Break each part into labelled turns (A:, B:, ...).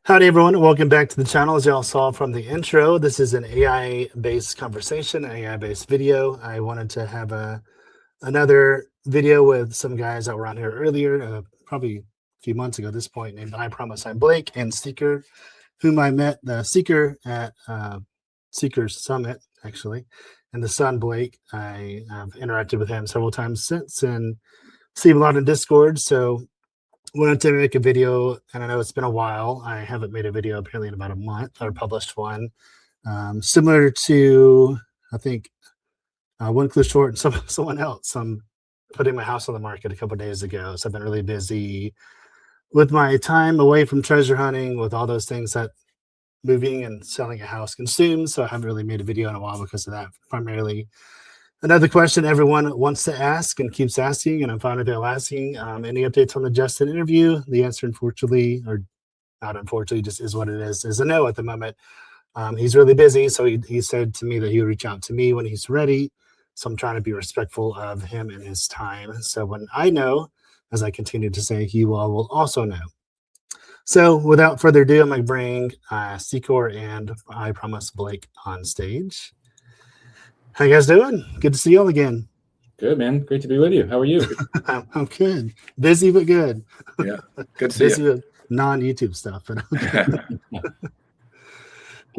A: Howdy, everyone, and welcome back to the channel. As y'all saw from the intro, this is an AI-based conversation, AI-based video. I wanted to have another video with some guys that were on here earlier, probably a few months ago at this point, named I Promise I'm Blake and Seeker, whom I met the Seeker at Seeker's Summit, actually. And the son, Blake, I have interacted with him several times since and see him a lot in Discord. So wanted to make a video, and I know it's been a while. I haven't made a video apparently in about a month, or published one. Similar to, I think, One Clue Short and someone else. I'm putting my house on the market a couple of days ago, so I've been really busy with my time away from treasure hunting, with all those things that moving and selling a house consumes. So I haven't really made a video in a while because of that, primarily. Another question everyone wants to ask and keeps asking, and I'm fine with they're asking, any updates on the Justin interview? The answer, unfortunately, or not unfortunately, just is what it is a no at the moment. He's really busy, so he said to me that he would reach out to me when he's ready. So I'm trying to be respectful of him and his time. So when I know, as I continue to say, he will also know. So without further ado, I'm going to bring Seeker and I Promise Blake on stage. How you guys doing? Good to see you all again.
B: Good, man. Great to be with you. How are you?
A: I'm good. Busy but good.
C: Yeah, good to see
A: Busy
C: you.
A: with non-YouTube stuff. But
B: Can I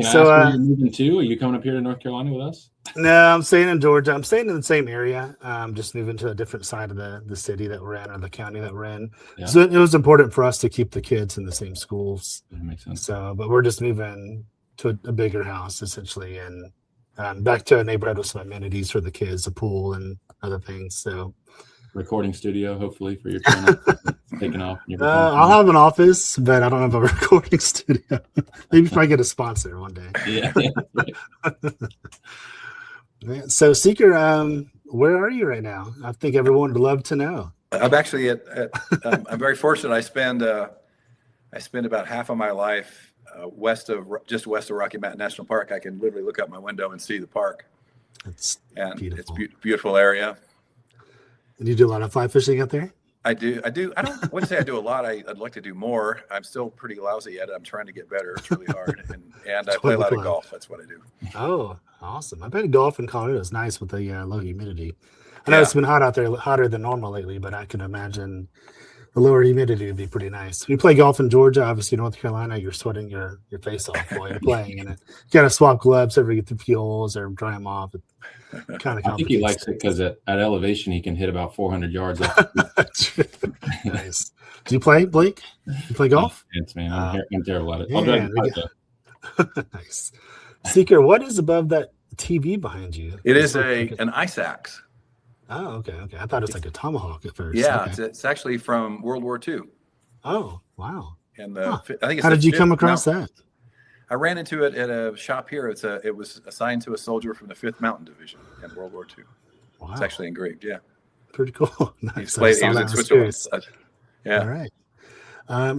B: ask where you're moving to? Are you coming up here to North Carolina with us?
A: No, I'm staying in Georgia. I'm staying in the same area. Just moving to a different side of the city that we're in, or the county that we're in. Yeah. So it was important for us to keep the kids in the same schools.
B: That makes sense.
A: So, but we're just moving to a bigger house, essentially, and back to a neighborhood with some amenities for the kids, a pool and other things. So,
B: recording studio, hopefully, for your channel. Taking off.
A: I'll have an office, but I don't have a recording studio. Maybe if I get a sponsor one day. Yeah. So, Seeker, where are you right now? I think everyone would love to know.
C: I'm actually I'm very fortunate. I spend about half of my life just west of Rocky Mountain National Park. I can literally look out my window and see the park. It's beautiful. It's beautiful area.
A: And you do a lot of fly fishing out there?
C: I do. I wouldn't say I do a lot. I'd like to do more. I'm still pretty lousy at it. I'm trying to get better. It's really hard. And I play a lot of golf. That's what I do.
A: Oh, awesome. I bet golf in Colorado is nice with the low humidity. I know it's been hot out there, hotter than normal lately, but I can imagine the lower humidity would be pretty nice. We play golf in Georgia, obviously North Carolina. You're sweating your face off while you're playing, and you got to swap gloves every get the few holes or dry them off. It kind of.
B: I think he likes it because at elevation he can hit about 400 yards.
A: Nice. Do you play, Blake? You play golf?
B: Yes, man. I'm terrible at it. I'll drive
A: Nice. Seeker, what is above that TV behind you?
C: It is an ice axe.
A: Oh, okay. I thought it was like a tomahawk at first.
C: Yeah, okay. It's actually from World War II.
A: Oh, wow.
C: And I think it's
A: how did you come across that?
C: I ran into it at a shop here. It was assigned to a soldier from the 5th Mountain Division in World War II. Wow. It's actually engraved. Yeah.
A: Pretty cool. Nice.
C: He was in Switzerland. Yeah.
A: All right.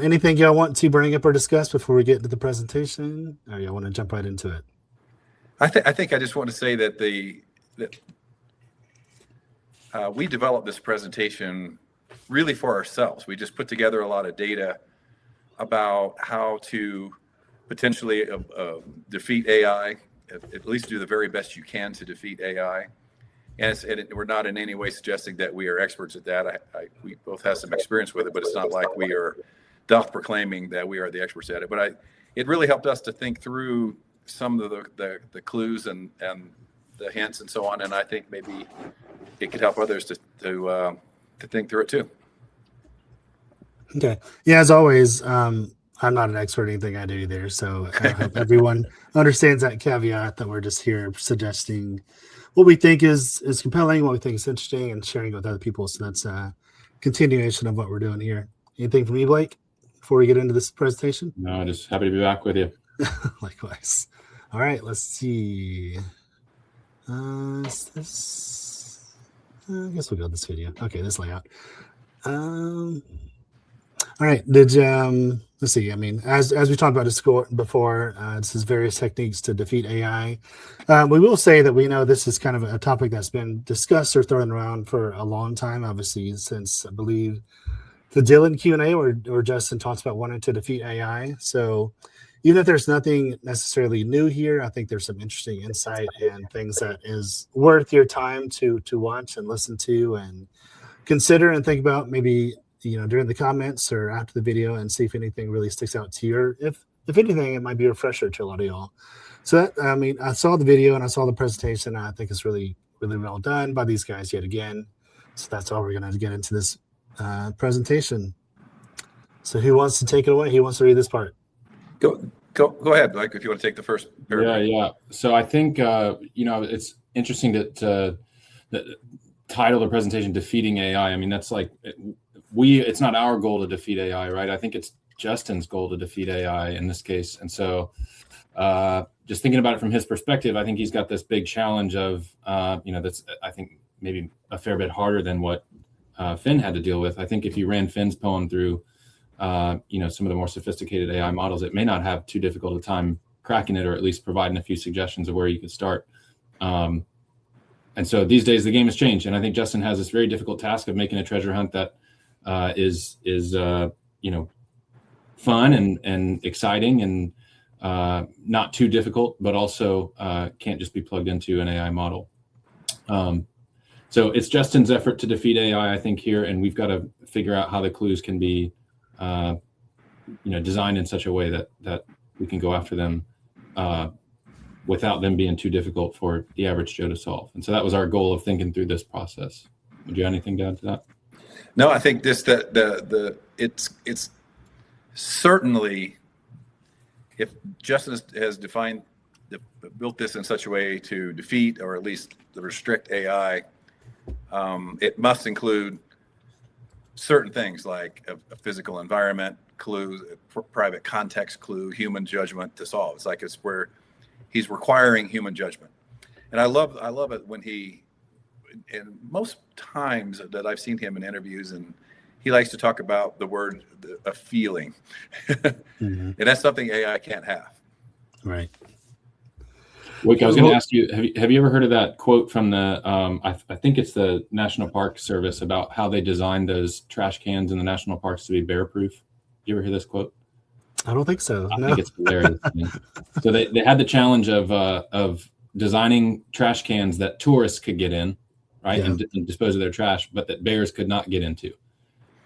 A: Anything y'all want to bring up or discuss before we get into the presentation, or y'all want to jump right into it?
C: I think I just want to say that we developed this presentation really for ourselves. We just put together a lot of data about how to potentially defeat AI, at least do the very best you can to defeat AI. And we're not in any way suggesting that we are experts at that. We both have some experience with it, but it's not like we are proclaiming that we are the experts at it. But it really helped us to think through some of the clues and the hints and so on. And I think maybe it could help others to think through it too.
A: Okay. Yeah, as always, I'm not an expert in anything I do either. So I hope everyone understands that caveat, that we're just here suggesting what we think is compelling, what we think is interesting, and sharing it with other people. So that's a continuation of what we're doing here. Anything from you, Blake, before we get into this presentation?
B: No, just happy to be back with you.
A: Likewise. All right, let's see. I guess we'll go with this video. Okay, this layout. All right. Let's see. I mean, as we talked about before, this is various techniques to defeat AI. We will say that we know this is kind of a topic that's been discussed or thrown around for a long time, obviously, since I believe the Dylan Q&A where Justin talks about wanting to defeat AI. So even if there's nothing necessarily new here, I think there's some interesting insight and things that is worth your time to watch and listen to and consider and think about, maybe, during the comments or after the video, and see if anything really sticks out to you, or if anything, it might be a refresher to a lot of y'all. So I saw the video and I saw the presentation. And I think it's really, really well done by these guys yet again. So that's all we're going to get into this presentation. So who wants to take it away? Who wants to read this part?
C: Go ahead, Mike, if you want to take the first paragraph.
B: Yeah. So I think it's interesting to title the presentation "Defeating AI." I mean, that's like it's not our goal to defeat AI, right? I think it's Justin's goal to defeat AI in this case. And so just thinking about it from his perspective, I think he's got this big challenge of that's, I think, maybe a fair bit harder than what Fenn had to deal with. I think if you ran Fenn's poem through some of the more sophisticated AI models, it may not have too difficult a time cracking it, or at least providing a few suggestions of where you could start. And so these days the game has changed, and I think Justin has this very difficult task of making a treasure hunt that is fun and exciting and not too difficult, but also can't just be plugged into an AI model. So it's Justin's effort to defeat AI, I think, here, and we've got to figure out how the clues can be designed in such a way that we can go after them without them being too difficult for the average Joe to solve. And so that was our goal of thinking through this process. Would you have anything to add to that?
C: No, I think it's certainly, if Justin has built this in such a way to defeat or at least restrict AI, it must include certain things like a physical environment clue, a private context clue, human judgment to solve. It's like it's where he's requiring human judgment. And I love it when and most times that I've seen him in interviews, and he likes to talk about the word, a feeling. Mm-hmm. And that's something AI can't have.
A: Right.
B: Wick, I was going to ask you, have you ever heard of that quote from the, I think it's the National Park Service, about how they designed those trash cans in the national parks to be bear proof? You ever hear this quote?
A: I don't think so.
B: I think it's hilarious. So they had the challenge of designing trash cans that tourists could get in, right, and dispose of their trash, but that bears could not get into.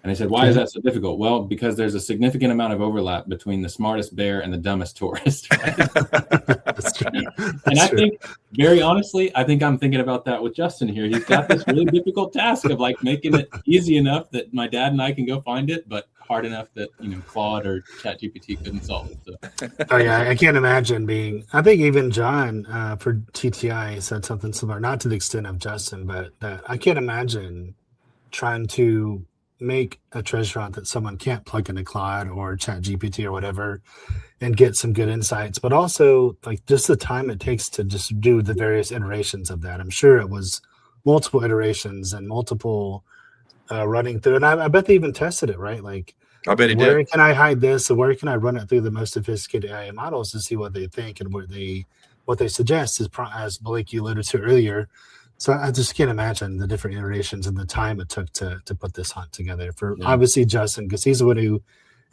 B: And I said, why is that so difficult? Well, because there's a significant amount of overlap between the smartest bear and the dumbest tourist. Right?
A: That's true.
B: And I think, very honestly, I think I'm thinking about that with Justin here. He's got this really difficult task of like making it easy enough that my dad and I can go find it, but hard enough that Claude or ChatGPT couldn't solve it. So.
A: Oh yeah, I can't imagine I think even John for TTI said something similar, not to the extent of Justin, but that I can't imagine trying to make a treasure hunt that someone can't plug into Claude or ChatGPT or whatever and get some good insights, but also like just the time it takes to just do the various iterations of that. I'm sure it was multiple iterations and multiple running through, and I bet they even tested it, right? Like,
C: I bet he did.
A: Where can I hide this, or where can I run it through the most sophisticated AI models to see what they think and what they suggest, as Blake, you alluded to earlier. So I just can't imagine the different iterations and the time it took to put this hunt together for obviously Justin, because he's the one who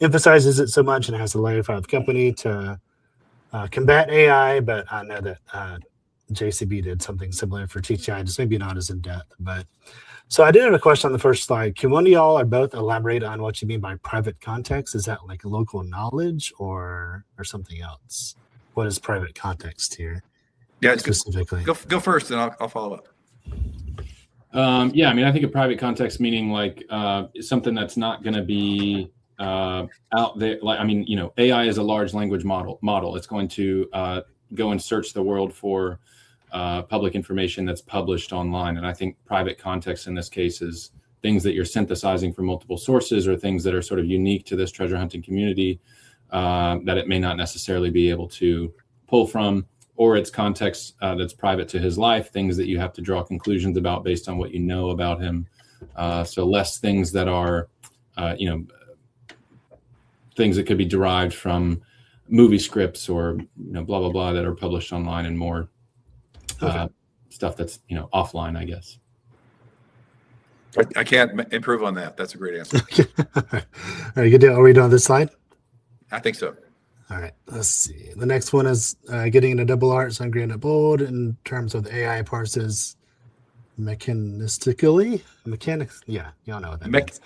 A: emphasizes it so much and has a layer 5 company to combat AI. But I know that JCB did something similar for TTI, just maybe not as in depth. But so I did have a question on the first slide. Can one of y'all or both elaborate on what you mean by private context? Is that like local knowledge or something else? What is private context here?
C: Yeah,
A: specifically.
C: Go first, and I'll follow up.
B: I mean, I think a private context meaning like something that's not going to be out there. Like, I mean, AI is a large language model. It's going to go and search the world for public information that's published online. And I think private context in this case is things that you're synthesizing from multiple sources, or things that are sort of unique to this treasure hunting community that it may not necessarily be able to pull from. Or it's context that's private to his life, things that you have to draw conclusions about based on what you know about him. So less things that are, things that could be derived from movie scripts or, blah, blah, blah, that are published online, and more stuff that's, offline, I guess.
C: I can't improve on that. That's a great answer.
A: All right, good deal. Are we done this slide?
C: I think so.
A: All right, let's see. The next one is getting into double arts on granite bold in terms of the AI parses mechanistically. Mechanics, yeah, y'all know what that means.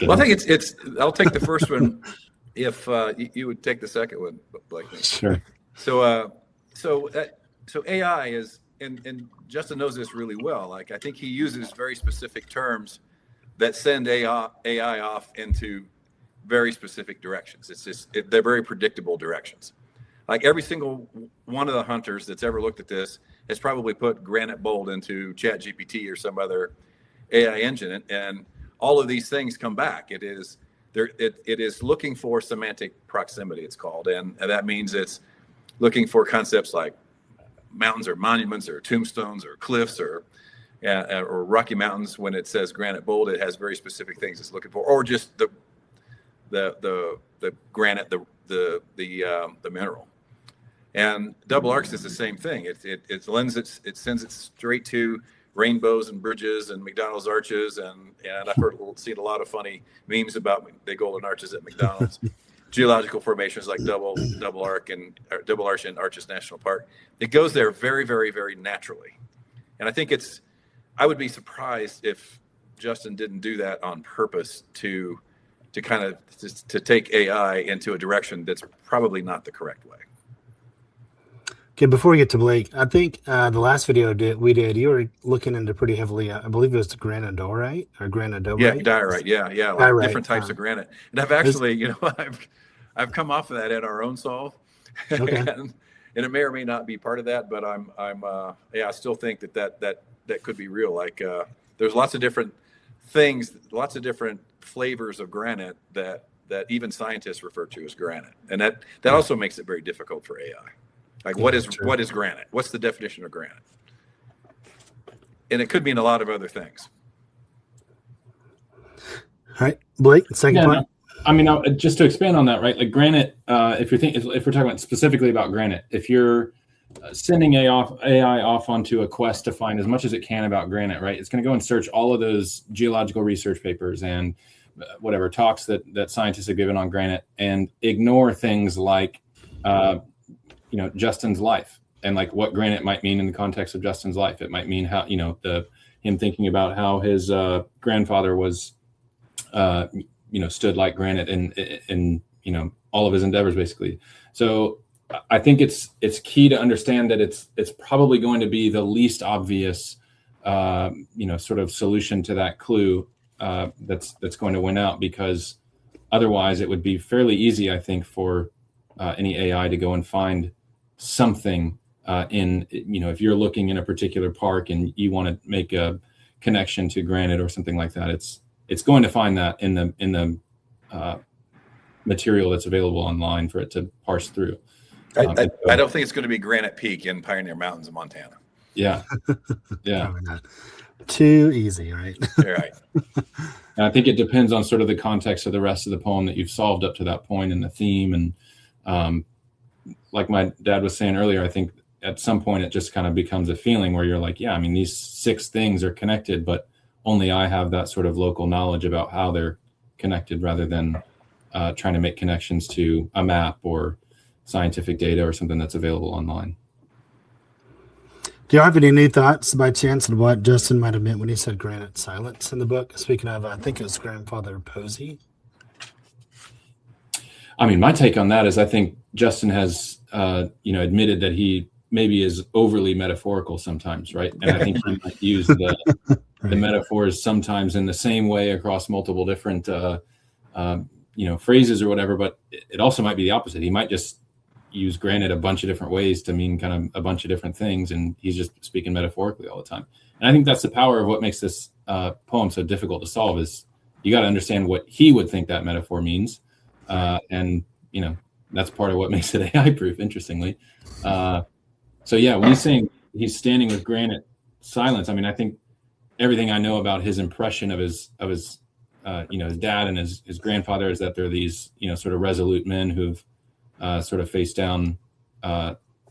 C: Well, I think it's. I'll take the first one if you would take the second one, Blake.
B: Sure.
C: So AI is, and Justin knows this really well. Like, I think he uses very specific terms that send AI off into very specific directions. It's just they're very predictable directions. Like, every single one of the hunters that's ever looked at this has probably put granite bold into ChatGPT or some other AI engine, and all of these things come back. It is looking for semantic proximity, it's called, and that means it's looking for concepts like mountains or monuments or tombstones or cliffs or Rocky Mountains. When it says granite bold, it has very specific things it's looking for, or just the granite, the mineral. And double arcs is the same thing. It sends it straight to rainbows and bridges and McDonald's arches, and I've seen a lot of funny memes about the golden arches at McDonald's. Geological formations like double arch and Arches National Park. It goes there very, very, very naturally, and I think I would be surprised if Justin didn't do that on purpose to kind of to take AI into a direction that's probably not the correct way.
A: Okay, before we get to Blake, I think the last video we did, you were looking into pretty heavily, I believe it was granodiorite or granodiorite.
C: Yeah, diorite. Yeah, like diorite, different types of granite. And I've actually, I've come off of that at our own solve, okay. and it may or may not be part of that, but I still think that could be real. Like, there's lots of different things, lots of different flavors of granite that even scientists refer to as granite, and that also makes it very difficult for AI. Like, what is granite? What's the definition of granite? And it could mean a lot of other things.
A: All right, Blake, second point.
B: I mean, just to expand on that, right? Like, granite. If we're talking about specifically about granite, if you're sending AI off onto a quest to find as much as it can about granite, right? It's going to go and search all of those geological research papers and whatever talks that scientists have given on granite, and ignore things like Justin's life and like what granite might mean in the context of Justin's life. It might mean how, him thinking about how his grandfather was, stood like granite in all of his endeavors, basically. So I think it's key to understand that it's probably going to be the least obvious, sort of solution to that clue that's going to win out, because otherwise it would be fairly easy, I think, for any AI to go and find something if you're looking in a particular park and you want to make a connection to granite or something like that, it's going to find that in the material that's available online for it to parse through.
C: I don't think it's going to be Granite Peak in Pioneer Mountains in Montana.
B: Yeah.
A: Probably not. Too easy, right?
C: Right.
B: And I think it depends on sort of the context of the rest of the poem that you've solved up to that point, and the theme. And like my dad was saying earlier, I think at some point it just kind of becomes a feeling where you're like, yeah, I mean, these 6 things are connected, but only I have that sort of local knowledge about how they're connected, rather than trying to make connections to a map or scientific data or something that's available online.
A: Do you have any new thoughts by chance on what Justin might have meant when he said granite silence in the book? Speaking of, I think it was grandfather Posey.
B: I mean, my take on that is I think Justin has, admitted that he maybe is overly metaphorical sometimes, right? And I think he might use the metaphors sometimes in the same way across multiple different, phrases or whatever. But it also might be the opposite. He might just use granite a bunch of different ways to mean kind of a bunch of different things, and he's just speaking metaphorically all the time. And I think that's the power of what makes this poem so difficult to solve, is you got to understand what he would think that metaphor means. And that's part of what makes it AI proof, interestingly. So yeah, when he's saying he's standing with granite silence, I mean, I think everything I know about his impression of his his dad and his grandfather is that they're these, sort of resolute men who've sort of faced down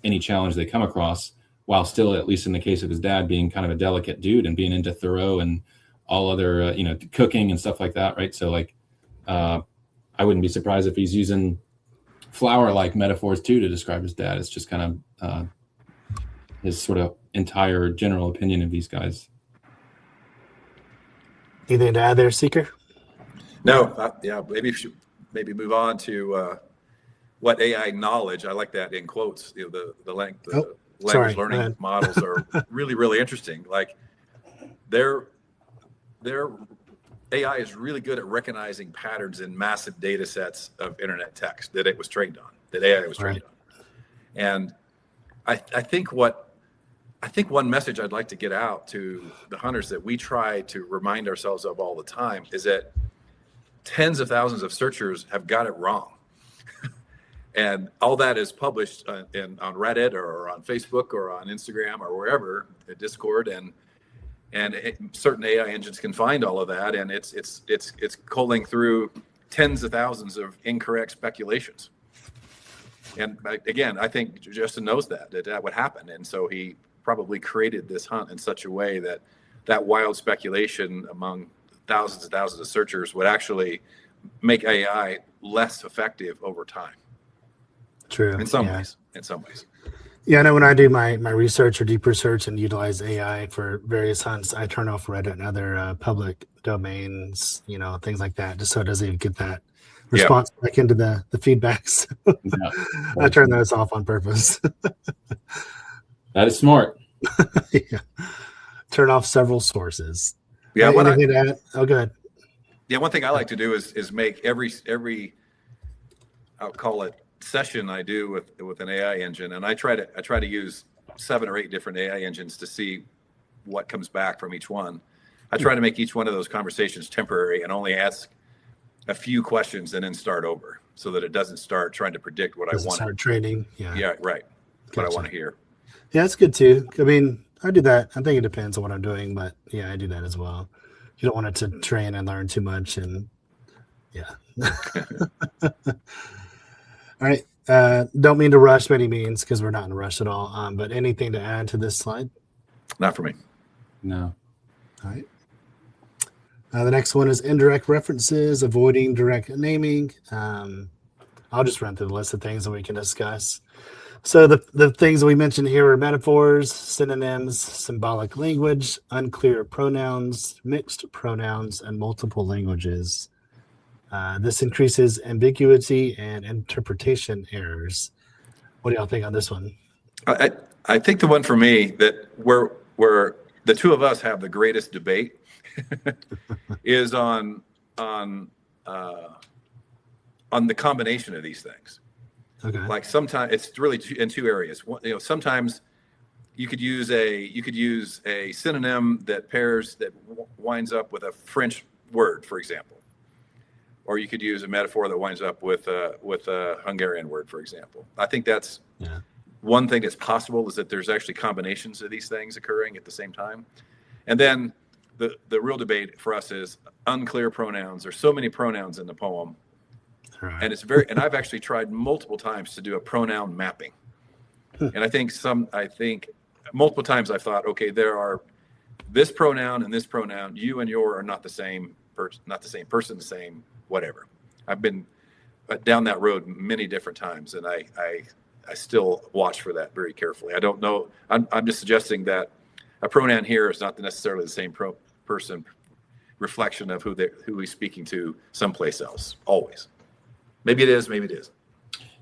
B: any challenge they come across. while still, at least in the case of his dad, being kind of a delicate dude and being into Thoreau and all other, cooking and stuff like that, right? So like, I wouldn't be surprised if he's using flower-like metaphors too to describe his dad. It's just kind of his sort of entire general opinion of these guys.
A: Anything to add there, Seeker?
C: No, yeah, maybe move on to what AI knowledge. I like that in quotes. The language learning models are really, really interesting. Like their AI is really good at recognizing patterns in massive data sets of internet text that it was trained on, that AI was trained on. And I think one message I'd like to get out to the hunters that we try to remind ourselves of all the time is that tens of thousands of searchers have got it wrong. And all that is published on Reddit or on Facebook or on Instagram or wherever, at Discord, and certain AI engines can find all of that, and it's culling through tens of thousands of incorrect speculations. And again, I think Justin knows that would happen, and so he probably created this hunt in such a way that wild speculation among thousands and thousands of searchers would actually make AI less effective over time.
A: True.
C: In some ways.
A: Yeah, I know when I do my research or deep research and utilize AI for various hunts, I turn off Reddit and other public domains, things like that, just so it doesn't even get that response back into the feedbacks. I turn those off on purpose.
B: That is smart.
A: Yeah. Turn off several sources.
C: Yeah.
A: Go ahead.
C: Yeah. One thing I like to do is make every I'll call it session I do with an AI engine, and I try to use 7 or 8 different AI engines to see what comes back from each one. I try to make each one of those conversations temporary and only ask a few questions and then start over, so that it doesn't start trying to predict what I want.
A: Start training. Yeah.
C: Right. Gotcha. What I want to hear.
A: Yeah, that's good too. I mean, I do that. I think it depends on what I'm doing, but yeah, I do that as well. You don't want it to train and learn too much, and yeah. All right. Don't mean to rush by any means, because we're not in a rush at all. But anything to add to this slide?
C: Not for me.
B: No.
A: All right. The next one is indirect references, avoiding direct naming. I'll just run through the list of things that we can discuss. So the things that we mentioned here are metaphors, synonyms, symbolic language, unclear pronouns, mixed pronouns, and multiple languages. This increases ambiguity and interpretation errors. What do y'all think on this one?
C: I think the one for me that where the two of us have the greatest debate is on the combination of these things.
A: Okay.
C: Like sometimes it's really in 2 areas. Sometimes you could use a synonym that winds up with a French word, for example. Or you could use a metaphor that winds up with a Hungarian word, for example. I think that's one thing that's possible, is that there's actually combinations of these things occurring at the same time. And then the real debate for us is unclear pronouns. There's so many pronouns in the poem.
A: Right.
C: And and I've actually tried multiple times to do a pronoun mapping. And I think multiple times I've thought, okay, there are this pronoun and this pronoun, you and your are not the same person, the same whatever. I've been down that road many different times, and I still watch for that very carefully. I don't know. I'm just suggesting that a pronoun here is not necessarily the same person reflection of who he's speaking to someplace else. Always. Maybe it is. Maybe it isn't.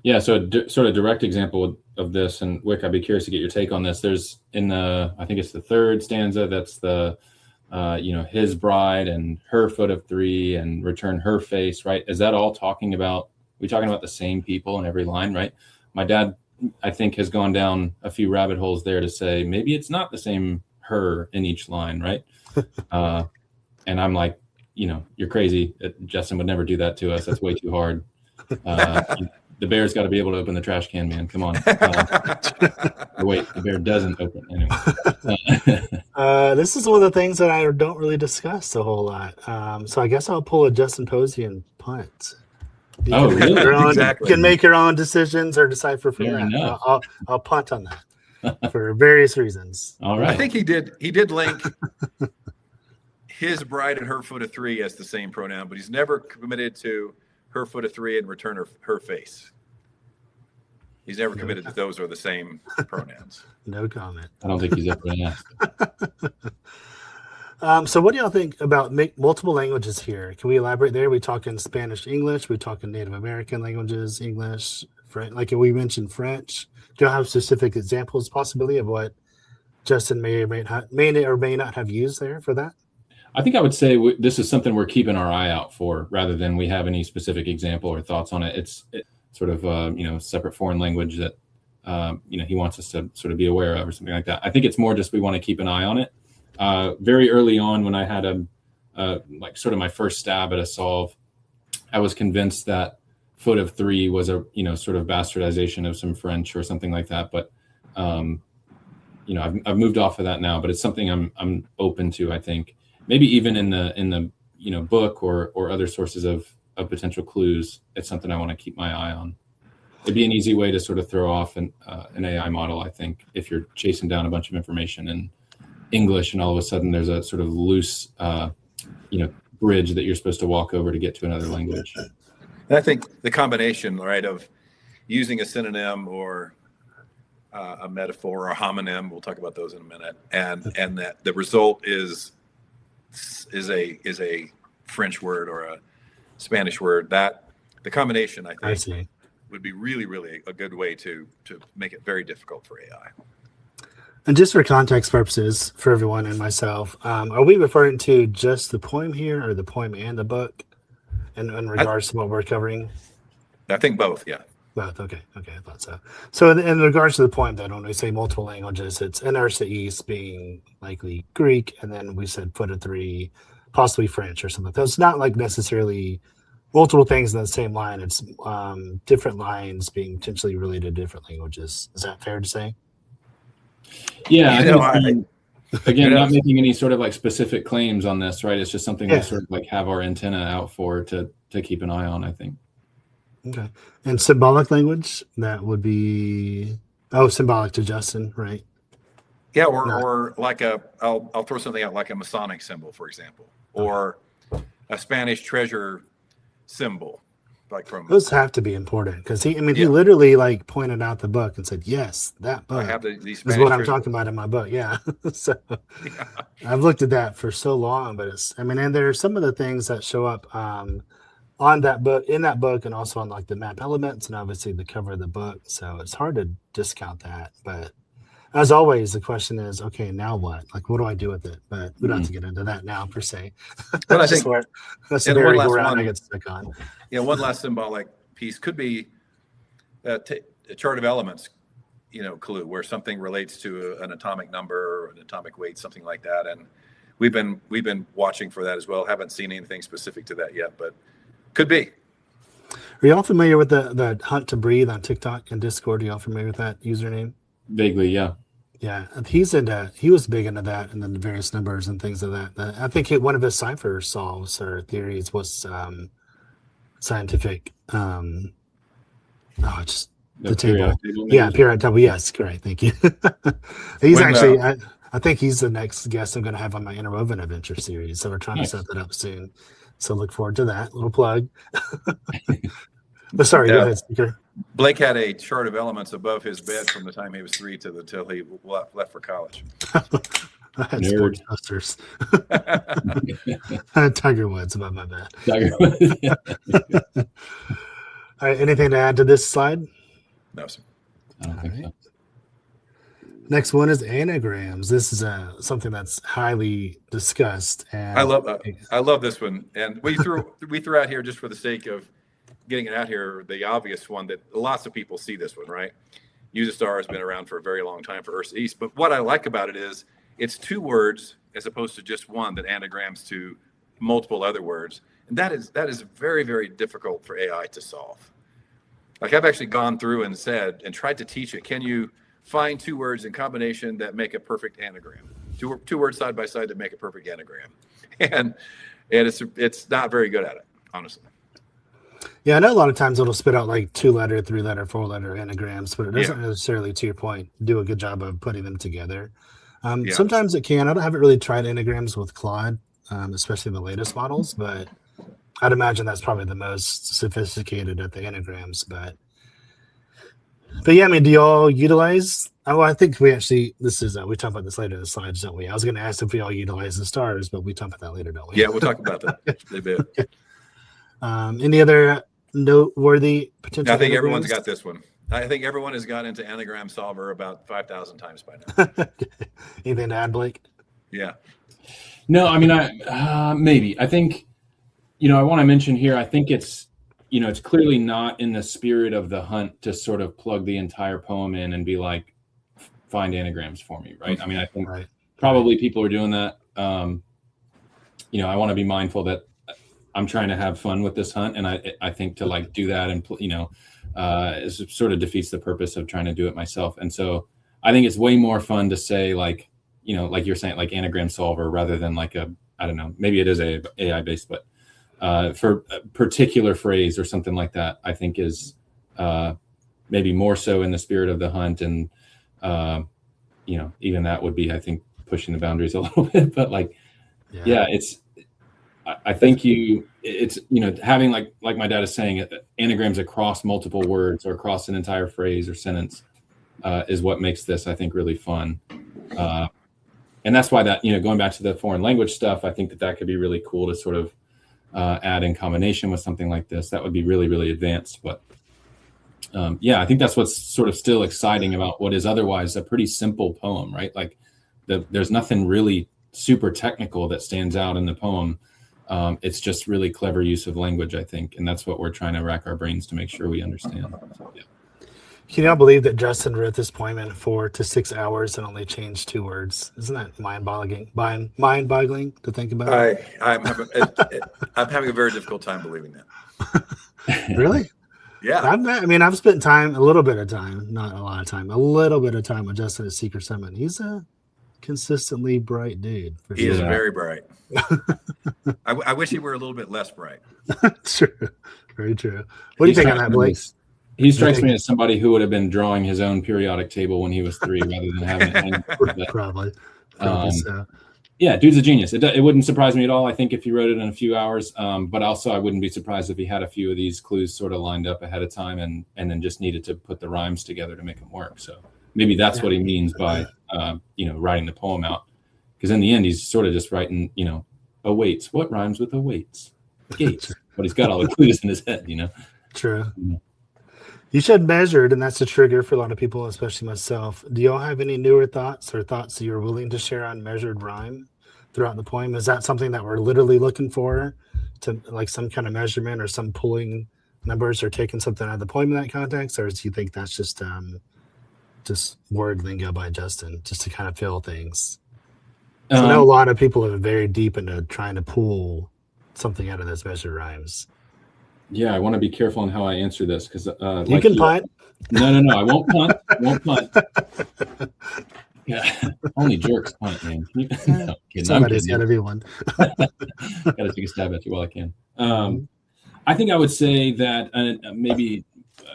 B: Yeah. So a sort of direct example of this, and Wick, I'd be curious to get your take on this. There's I think it's the 3rd stanza. That's the his bride and her foot of 3 and return her face, right? Is that all talking about the same people in every line, right? My dad, I think, has gone down a few rabbit holes there to say maybe it's not the same her in each line, right? And I'm like, you're crazy. Justin would never do that to us. That's way too hard. The bear's got to be able to open the trash can, man. Come on. Wait, the bear doesn't open anyway.
A: This is one of the things that I don't really discuss a whole lot. So I guess I'll pull a Justin Posey and punt.
B: Really?
A: You
C: Exactly.
A: can make your own decisions or decipher from
B: Fair
A: that.
B: enough.
A: I'll punt on that. for various reasons.
B: All right.
C: I think he did link his bride and her foot of three as the same pronoun, but he's never committed to her foot of three and return her face. He's never committed that those are the same pronouns.
A: No comment.
B: I don't think he's ever been asked.
A: So what do y'all think about multiple languages here? Can we elaborate there? We talking Spanish, English. We talking Native American languages, English, French. Like we mentioned French. Do you have specific examples, possibly, of what Justin may or may not have used there for that?
B: I think I would say this is something we're keeping our eye out for, rather than we have any specific example or thoughts on it. It's sort of separate foreign language that he wants us to sort of be aware of or something like that. I think it's more just we want to keep an eye on it. Very early on, when I had like sort of my first stab at a solve, I was convinced that foot of three was a sort of bastardization of some French or something like that. But I've moved off of that now. But it's something I'm open to. I think maybe even in the book or other sources of potential clues, it's something I want to keep my eye on. It'd be an easy way to sort of throw off an AI model, I think, if you're chasing down a bunch of information in English and all of a sudden there's a sort of loose bridge that you're supposed to walk over to get to another language.
C: And I think the combination, right, of using a synonym or a metaphor or a homonym, we'll talk about those in a minute, and that the result is a French word or a Spanish word, that the combination, I think, would be really, really a good way to make it very difficult for AI.
A: And just for context purposes, for everyone and myself, are we referring to just the poem here, or the poem and the book, in regards to what we're covering?
C: I think both, yeah.
A: Both, okay, I thought so. So in regards to the poem, then, when we say multiple languages, it's Innerst the East being likely Greek, and then we said foot of three, possibly French or something. So it's not like necessarily multiple things in the same line. It's different lines being potentially related to different languages. Is that fair to say?
B: Yeah, again, not making any sort of like specific claims on this, right? It's just something we sort of like have our antenna out for to keep an eye on, I think.
A: Okay. And symbolic language, that would be symbolic to Justin, right?
C: Yeah, or like I'll throw something out like a Masonic symbol, for example, or a Spanish treasure symbol. Like
A: those have to be important, because he literally like pointed out the book and said, yes, that book
C: I have these
A: is what I'm talking about in my book. Yeah. So I've looked at that for so long, but and there are some of the things that show up on that book, in that book, and also on like the map elements and obviously the cover of the book. So it's hard to discount that. But as always, the question is, okay, now what? Like, what do I do with it? But we don't have to get into that now per se.
C: But I think
A: that's the merry-go-round I get stuck on.
C: Yeah, one last symbolic piece could be a chart of elements, clue, where something relates to an atomic number or an atomic weight, something like that. And we've been watching for that as well. Haven't seen anything specific to that yet, but could be.
A: Are y'all familiar with the Hunt to Breathe on TikTok and Discord? Are y'all familiar with that username?
B: Vaguely, yeah.
A: Yeah, he was big into that, and then the various numbers and things of that. I think one of his cipher solves or theories was scientific. The table. Yeah, periodic table. Yes, correct. Thank you. He's actually, I think he's the next guest I'm going to have on my Interwoven Adventure series. So we're trying to set that up soon. So look forward to that. Little plug. But sorry, go ahead, speaker.
C: Blake had a chart of elements above his bed from the time he was 3 till he left for college.
A: I had sports busters. Tiger Woods above my bed. All right, anything to add to this slide?
C: No, sir.
B: I don't think so.
A: Next one is anagrams. This is something that's highly discussed. And
C: I love this one. And we threw out here, just for the sake of getting it out here, the obvious one that lots of people see this one, right? Use a star has been around for a very long time for Earth's East. But what I like about it is it's 2 words as opposed to just one that anagrams to multiple other words. And that is very, very difficult for AI to solve. Like, I've actually gone through and said and tried to teach it, can you find 2 words in combination that make a perfect anagram? Two words side by side that make a perfect anagram. And it's not very good at it, honestly.
A: Yeah, I know a lot of times it'll spit out like 2-letter, 3-letter, 4-letter anagrams, but it
C: Yeah.
A: doesn't necessarily, to your point, do a good job of putting them together.
C: Yeah.
A: Sometimes it can. Haven't really tried anagrams with Claude, especially the latest models, but I'd imagine that's probably the most sophisticated at the anagrams. But yeah, I mean, do y'all utilize? Oh, I think we actually we talk about this later in the slides, don't we? I was going to ask if we all utilize the stars, but we talk about that later, don't we?
C: Yeah, we'll talk about that a bit.
A: Any other noteworthy potential?
C: I think everyone's
A: anagrams?
C: got this one. I think everyone has got into Anagram Solver about 5,000 times by now.
A: Anything to add, Blake?
C: Yeah.
B: No, I mean, maybe. I think, I want to mention here, I think it's clearly not in the spirit of the hunt to sort of plug the entire poem in and be like, find anagrams for me, right? I mean, I think probably people are doing that. I want to be mindful that I'm trying to have fun with this hunt, and I think to like do that and it sort of defeats the purpose of trying to do it myself. And so I think it's way more fun to say like you're saying, like anagram solver rather than like I don't know, maybe it is AI based, but for a particular phrase or something like that, I think is maybe more so in the spirit of the hunt. And, even that would be, I think, pushing the boundaries a little bit, but like, I think it's having like my dad is saying, anagrams across multiple words or across an entire phrase or sentence is what makes this, I think, really fun. And that's why that, going back to the foreign language stuff, I think that could be really cool to sort of add in combination with something like this. That would be really, really advanced. But I think that's what's sort of still exciting about what is otherwise a pretty simple poem, right? Like there's nothing really super technical that stands out in the poem. It's just really clever use of language, I think. And that's what we're trying to rack our brains to make sure we understand. So, yeah.
A: Can you not believe that Justin wrote this poem in 4 to 6 hours and only changed 2 words? Isn't that mind-boggling to think about?
C: I'm having a very difficult time believing that.
A: Really?
C: Yeah.
A: I've spent a little bit of time, not a lot of time, a little bit of time with Justin at Secret Summit. He's a consistently bright dude.
C: He is very bright. I wish he were a little bit less bright.
A: True. Very true. What do you think on that, Blake?
B: He strikes me as somebody who would have been drawing his own periodic table when he was 3 rather than having it.
A: Probably so.
B: Yeah, dude's a genius. It wouldn't surprise me at all, I think, if he wrote it in a few hours. But also, I wouldn't be surprised if he had a few of these clues sort of lined up ahead of time and then just needed to put the rhymes together to make them work. So maybe that's what he means by, writing the poem out. Because in the end, he's sort of just writing, awaits. What rhymes with awaits? Gates. But he's got all the clues in his head,
A: True. You said measured, and that's a trigger for a lot of people, especially myself. Do y'all have any newer thoughts or thoughts that you're willing to share on measured rhyme throughout the poem? Is that something that we're literally looking for, to like some kind of measurement or some pulling numbers or taking something out of the poem in that context? Or do you think that's just word lingo by Justin, just to kind of fill things? So I know a lot of people are very deep into trying to pull something out of those measured rhymes.
B: Yeah, I want to be careful on how I answer this because
A: you can punt.
B: No, I won't punt. I won't punt. Yeah, only jerks punt, man.
A: Somebody's got to be one.
B: Got to take a stab at you while I can. I think I would say that maybe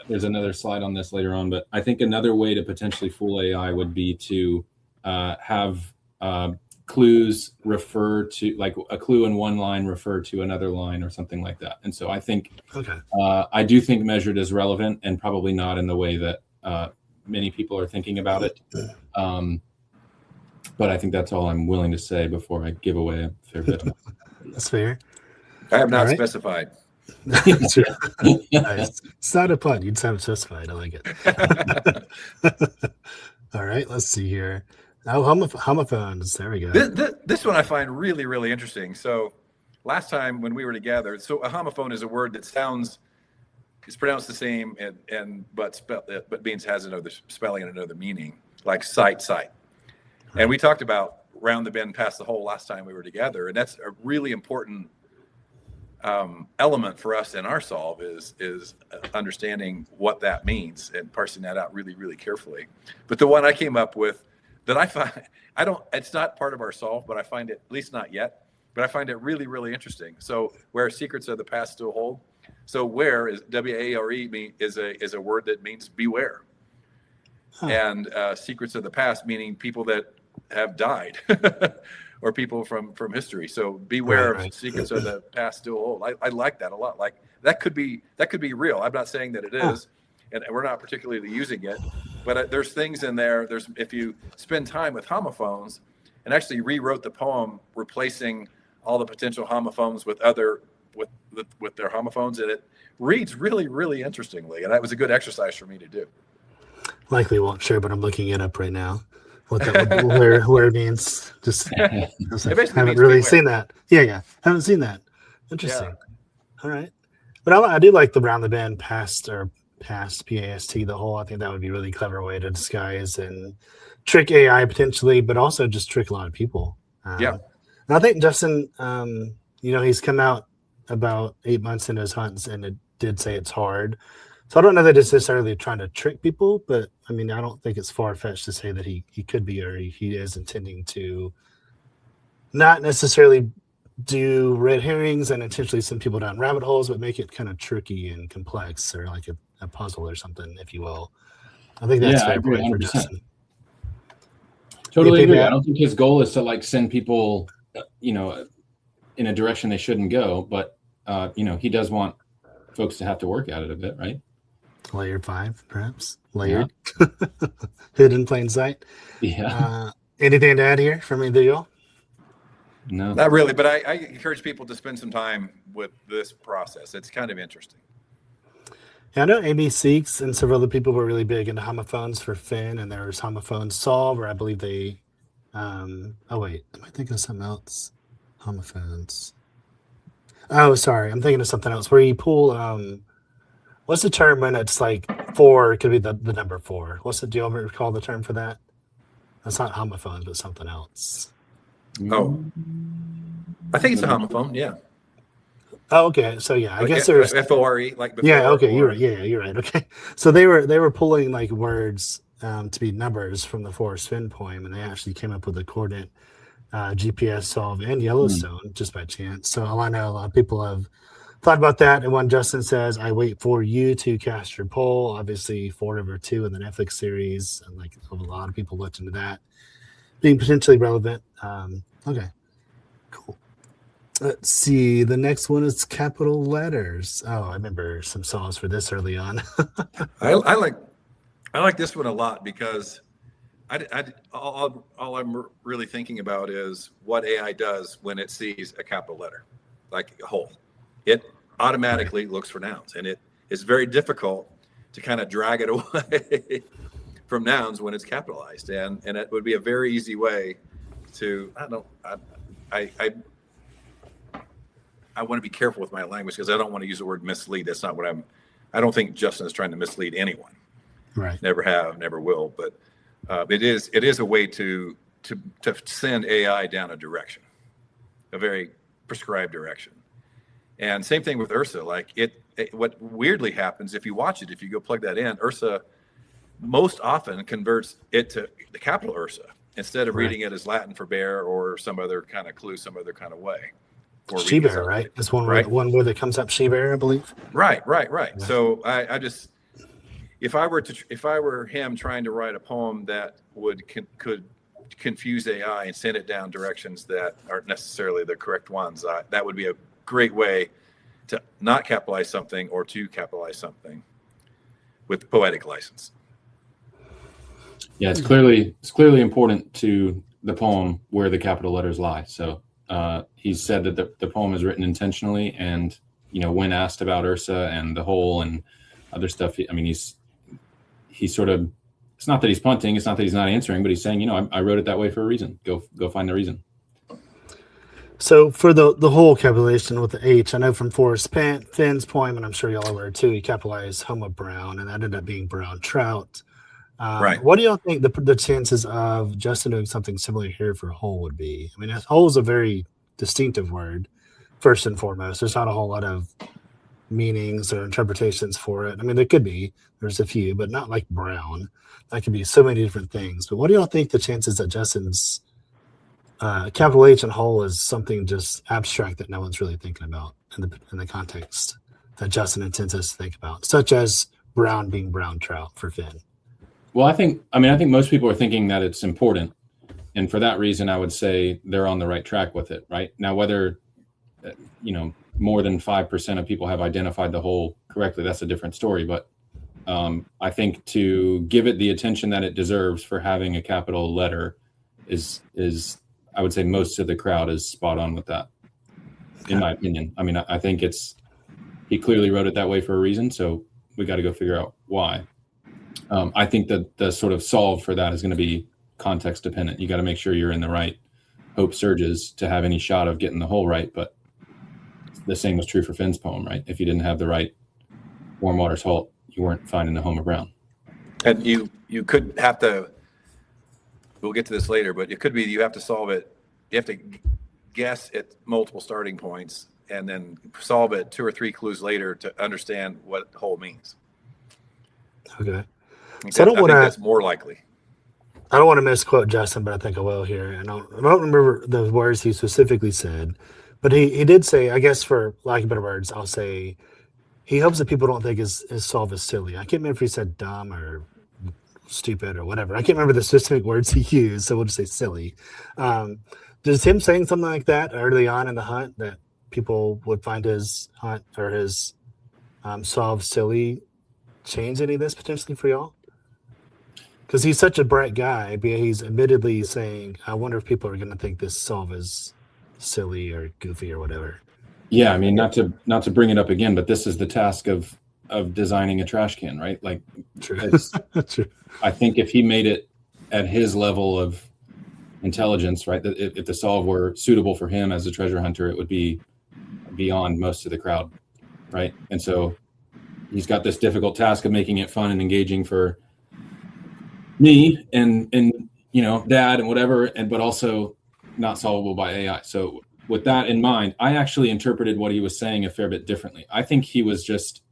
B: there's another slide on this later on, but I think another way to potentially fool AI would be to have clues refer to, like a clue in one line refer to another line or something like that. And so I think I do think measured is relevant and probably not in the way that many people are thinking about it. But I think that's all I'm willing to say before I give away a fair bit.
A: That's fair.
C: I have not specified.
A: Nice. It's not a pun. You just haven't specified. I like it. All right, let's see here. Oh, homophones. There we go.
C: This one I find really, really interesting. So last time when we were together, so a homophone is a word that it's pronounced the same but means has another spelling and another meaning, like sight. And we talked about round the bend past the hole last time we were together, and that's a really important element for us in our solve is understanding what that means and parsing that out really, really carefully. But the one I came up with that I find, it's not part of our solve, but I find it, at least not yet, but I find it really, really interesting. So where secrets of the past still hold, So ware is WARE is a word that means beware.
A: Huh.
C: And secrets of the past, meaning people that have died or people from history. So beware
A: Right.
C: of secrets of the past still hold. I like that a lot. Like that could be real. I'm not saying that it is, and we're not particularly using it, but there's things in there. If you spend time with homophones and actually rewrote the poem, replacing all the potential homophones with their homophones, and it reads really, really interestingly. And that was a good exercise for me to do.
A: Likely won't share, but I'm looking it up right now. What that where it means. Just haven't really seen that. Yeah, haven't seen that. Interesting. Yeah. All right, but I do like the round the bend past PAST, the whole. I think that would be a really clever way to disguise and trick AI potentially, but also just trick a lot of people.
C: Yeah,
A: and I think Justin, he's come out about 8 months into his hunts, and it did say it's hard. So I don't know that it's necessarily trying to trick people, but I mean, I don't think it's far-fetched to say that he could be, or he is intending to not necessarily do red herrings and intentionally send people down rabbit holes, but make it kind of tricky and complex, or like a puzzle or something, if you will. I think that's fair play for Justin.
B: Totally agree. I don't think his goal is to like send people, in a direction they shouldn't go, but he does want folks to have to work at it a bit, right?
A: Layer 5, perhaps. Layered. Yeah. Hidden in plain sight.
B: Yeah.
A: Anything to add here from either of y'all?
B: No.
C: Not really, but I encourage people to spend some time with this process. It's kind of interesting.
A: Yeah, I know Amy Seeks and several other people were really big into homophones for Finn, and there was Homophone Solve, where I believe they oh wait, am I thinking of something else? Homophones. Oh, sorry, I'm thinking of something else where you pull what's the term when it's like 4 could be the number 4? Do you ever recall the term for that? That's not homophones, but something else.
C: Oh, I think it's a homophone. Yeah.
A: Oh, okay. So yeah, I guess
C: there's FORE, like before.
A: Yeah. Okay, you're right. Yeah, you're right. Okay. So they were pulling like words to be numbers from the Forrest Fenn poem, and they actually came up with the coordinate GPS solve and Yellowstone just by chance. So I know a lot of people have thought about that. And when Justin says, "I wait for you to cast your poll," obviously 4 River 2 in the Netflix series, and like a lot of people looked into that being potentially relevant. Okay, cool. Let's see. The next one is capital letters. Oh, I remember some songs for this early on.
C: I like this one a lot because all I'm really thinking about is what AI does when it sees a capital letter, like a whole. It automatically looks for nouns, and it is very difficult to kind of drag it away from nouns when it's capitalized, and it would be a very easy way to I want to be careful with my language because I don't want to use the word mislead. That's not what I don't think Justin is trying to mislead anyone.
A: Right.
C: Never have, never will. But it is a way to send AI down a direction, a very prescribed direction. And same thing with Ursa. Like what weirdly happens if you watch it, if you go plug that in, Ursa most often converts it to the capital Ursa instead of reading it as Latin for bear or some other kind of clue, some other kind of way.
A: She-bear, right? That's one word that comes up. She-bear, I believe.
C: Right. Yeah. So I just, if I were him trying to write a poem that could confuse AI and send it down directions that aren't necessarily the correct ones, that would be a great way to not capitalize something or to capitalize something with poetic license.
B: Yeah, it's clearly important to the poem where the capital letters lie. So he said that the poem is written intentionally, and when asked about Ursa and the whole and other stuff, he's sort of, it's not that he's punting, it's not that he's not answering, but he's saying, I wrote it that way for a reason. Go find the reason.
A: So for the whole capitalization with the H, I know from Forrest Fenn's poem, and I'm sure y'all aware too, he capitalized Homo Brown, and that ended up being brown trout.
C: Right.
A: What do y'all think the chances of Justin doing something similar here for whole would be? I mean, whole is a very distinctive word, first and foremost. There's not a whole lot of meanings or interpretations for it. I mean, there could be. There's a few, but not like brown. That could be so many different things. But what do y'all think the chances that Justin's capital H and whole is something just abstract that no one's really thinking about in the context that Justin intends us to think about, such as brown being brown trout for Finn?
B: Well, I think most people are thinking that it's important. And for that reason, I would say they're on the right track with it, right? Now, whether, more than 5% of people have identified the hole correctly, that's a different story. But I think to give it the attention that it deserves for having a capital letter is I would say most of the crowd is spot on with that, in my opinion. I mean, I think he clearly wrote it that way for a reason. So we got to go figure out why. I think that the sort of solve for that is going to be context dependent. You got to make sure you're in the right hope surges to have any shot of getting the hole right. But the same was true for Finn's poem, right? If you didn't have the right warm water salt, you weren't finding the home of brown.
C: And you could have to, we'll get to this later, but it could be you have to solve it. You have to guess at multiple starting points and then solve it 2 or 3 clues later to understand what hole means.
A: Okay.
C: So I think that's more likely.
A: I don't want to misquote Justin, but I think I will here. I don't remember the words he specifically said, but he did say, I guess for lack of better words, I'll say he hopes that people don't think his solve is silly. I can't remember if he said dumb or stupid or whatever. I can't remember the specific words he used, so we'll just say silly. Does him saying something like that early on in the hunt that people would find his hunt or his solve silly change any of this potentially for y'all? Because he's such a bright guy, but he's admittedly saying, I wonder if people are going to think this solve is silly or goofy or whatever.
B: Yeah, I mean, not to bring it up again, but this is the task of designing a trash can, right? Like,
A: True. True.
B: I think if he made it at his level of intelligence, right, that if the solve were suitable for him as a treasure hunter, it would be beyond most of the crowd, right? And so he's got this difficult task of making it fun and engaging for me and dad and whatever, but also not solvable by AI. So with that in mind, I actually interpreted what he was saying a fair bit differently. I think he was just,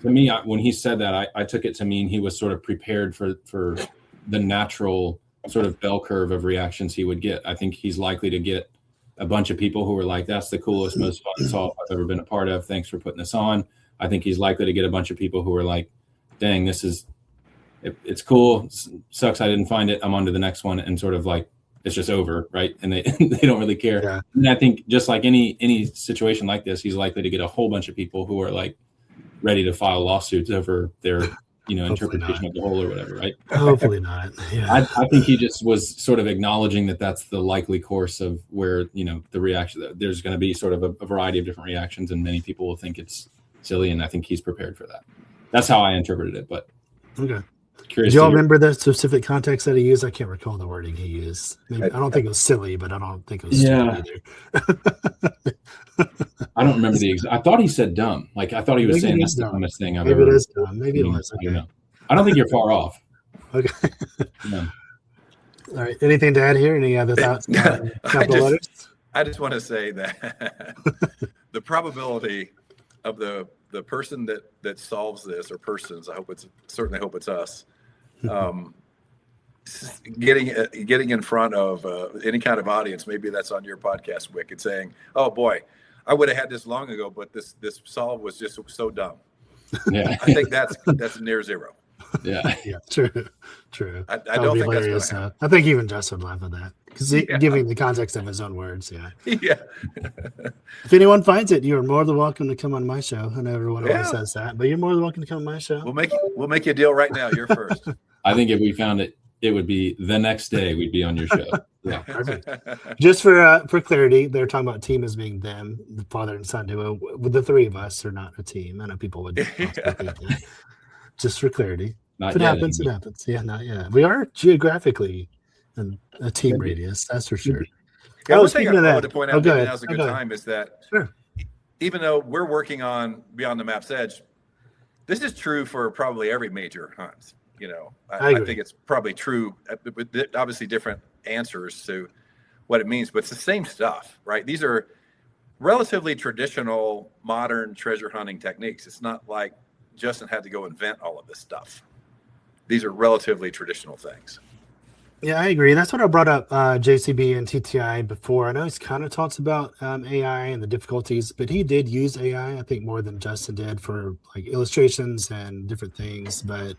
B: to me, when he said that, I took it to mean he was sort of prepared for the natural sort of bell curve of reactions he would get. I think he's likely to get a bunch of people who are like, that's the coolest, most fun solve I've ever been a part of. Thanks for putting this on. I think he's likely to get a bunch of people who are like, dang, it's cool. Sucks I didn't find it. I'm on to the next one. And sort of like, it's just over, right? And they don't really care. Yeah. And I think just like any situation like this, he's likely to get a whole bunch of people who are like ready to file lawsuits over their interpretation of the hole or whatever, right?
A: Hopefully not. Yeah.
B: I think he just was sort of acknowledging that that's the likely course of where the reaction. There's going to be sort of a variety of different reactions, and many people will think it's silly, and I think he's prepared for that. That's how I interpreted it. But
A: okay.
B: Curious.
A: Do y'all remember the specific context that he used? I can't recall the wording he used. Maybe, I don't think it was silly, but I don't think it was stupid either.
B: I don't remember I thought he said dumb. Like I thought he was saying that's the dumbest thing I've ever.
A: Maybe it is dumb. Maybe it was. Okay.
B: I don't think you're far off.
A: Okay. No. All right. Anything to add here? Any other thoughts?
C: I just want to say that the probability of the person that solves this, or persons, I certainly hope it's us, getting in front of any kind of audience. Maybe that's on your podcast, Wick, and saying, "Oh boy, I would have had this long ago, but this solve was just so dumb." Yeah, I think that's near zero.
B: Yeah,
A: true.
C: I don't think that's going to happen.
A: I think even Justin would laugh at that because giving the context of his own words. Yeah.
C: Yeah.
A: If anyone finds it, you are more than welcome to come on my show. I know everyone always says that, but you're more than welcome to come on my show.
C: We'll make you a deal right now. You're first.
B: I think if we found it, it would be the next day we'd be on your show. Yeah.
A: Perfect. Just for clarity, they're talking about team as being them, the father and son duo. With the three of us are not a team. I know people would think that. Just for clarity. If it happens, it happens. Yeah, not yet. We are geographically in a team radius, that's for sure.
C: Yeah, one thing I wanted to point out, now's a good time, is that even though we're working on Beyond the Map's Edge, this is true for probably every major hunt. I think it's probably true, with obviously different answers to what it means, but it's the same stuff, right? These are relatively traditional, modern treasure hunting techniques. It's not like Justin had to go invent all of this stuff. These are relatively traditional things.
A: Yeah, I agree. That's what I brought up JCB and TTI before. I know he's kind of talks about AI and the difficulties, but he did use AI, I think, more than Justin did for like illustrations and different things. But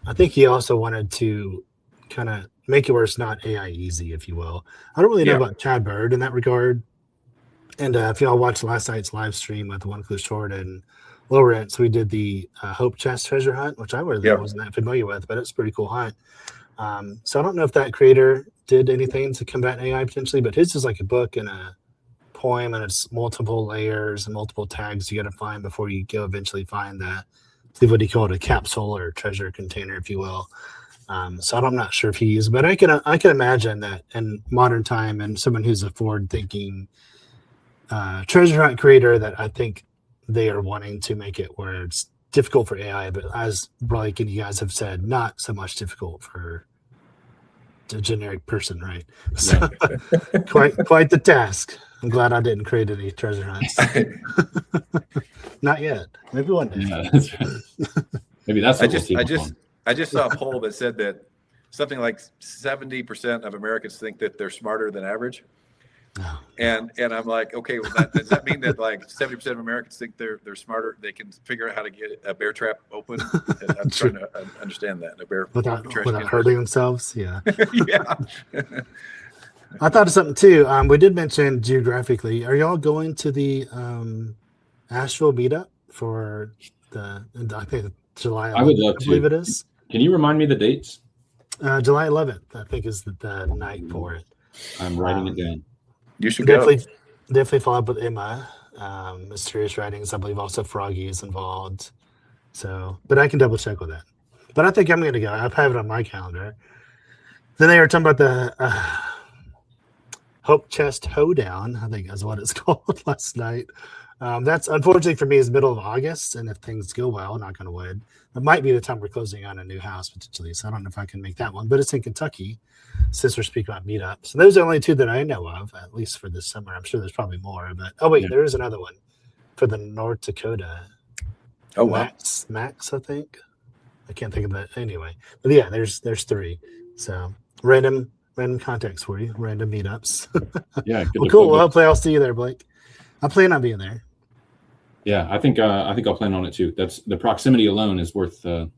A: I think he also wanted to kind of make it where it's not AI easy, if you will. I don't really know
C: Yeah.
A: about Chad Bird in that regard. And if y'all watched last night's live stream with One Clue Short and Low Rents, we did the Hope Chest treasure hunt, which I really
C: Yep.
A: wasn't that familiar with, but it's a pretty cool hunt. So I don't know if that creator did anything to combat AI potentially, but his is like a book and a poem, and it's multiple layers and multiple tags you got to find before you go eventually find that. I believe what he called a capsule or treasure container, if you will. So I'm not sure if he used, but I can imagine that in modern time and someone who's a forward-thinking treasure hunt creator, that I think they are wanting to make it where it's difficult for AI, but as Blake and you guys have said, not so much difficult for a generic person, right? So, quite the task. I'm glad I didn't create any treasure hunts. Not yet. Maybe one day.
B: Yeah, that's right. Maybe that's what
C: I just saw a poll that said that something like 70% of Americans think that they're smarter than average.
A: Oh.
C: And I'm like, okay, well, does that mean that like 70% of Americans think they're smarter? They can figure out how to get a bear trap open. I'm trying to understand that. A bear
A: without hurting themselves. Yeah.
C: Yeah.
A: I thought of something too. We did mention geographically. Are y'all going to the Asheville meetup for I think July 11th,
B: I would love to.
A: I believe it is.
B: Can you remind me the dates?
A: July 11th, I think, is the night for it.
B: I'm writing it down.
C: You should
A: definitely follow up with Emma. Mysterious Writings, I believe also Froggy is involved. So, but I can double check with that. But I think I'm going to go. I have it on my calendar. Then they were talking about the Hope Chest Hoedown, I think is what it's called last night. That's unfortunately for me is middle of August, and if things go well, knock on wood, it might be the time we're closing on a new house potentially. So I don't know if I can make that one, but it's in Kentucky. Since we're speaking about meetups, and those are the only two that I know of, at least for this summer. I'm sure there's probably more, but there is another one for the North Dakota.
C: Oh wow,
A: Max, I think. I can't think of that anyway. But yeah, there's three. So random contacts for you, random meetups.
B: Yeah,
A: well, cool. Well, hopefully I'll see you there, Blake. I plan on being there.
B: Yeah, I think I'll plan on it too. That's the proximity alone is worth giving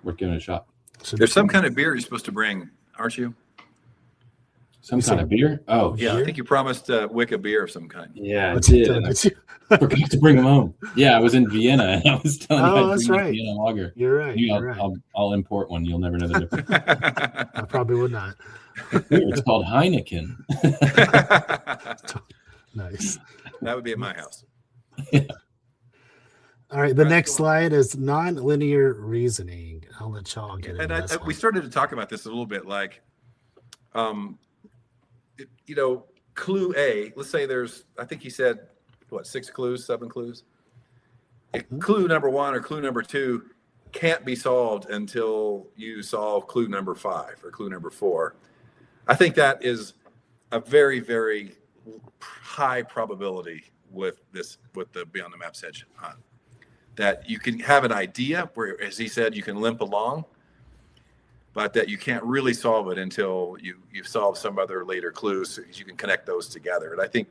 B: it a shot.
C: There's some kind of beer you're supposed to bring, aren't you?
B: Some kind of beer? Oh,
C: yeah.
B: Beer?
C: I think you promised Wick a beer of some kind.
B: Yeah, I did. I forgot to bring them home. Yeah, I was in Vienna, and I was telling you I'd bring Vienna lager.
A: You're right.
B: I'll import one. You'll never know the difference.
A: I probably would not.
B: It's called Heineken.
A: Nice.
C: That would be at my house.
B: Yeah.
A: All right, the next slide is nonlinear reasoning. I'll let y'all get into this.
C: We started to talk about this a little bit, like, clue A. Let's say I think he said, 6 clues, 7 clues. Clue number 1 or clue number 2 can't be solved until you solve clue number 5 or clue number 4. I think that is a very, very high probability with the Beyond the Map's Edge hunt. That you can have an idea where, as he said, you can limp along, but that you can't really solve it until you've solved some other later clues, so you can connect those together. And I think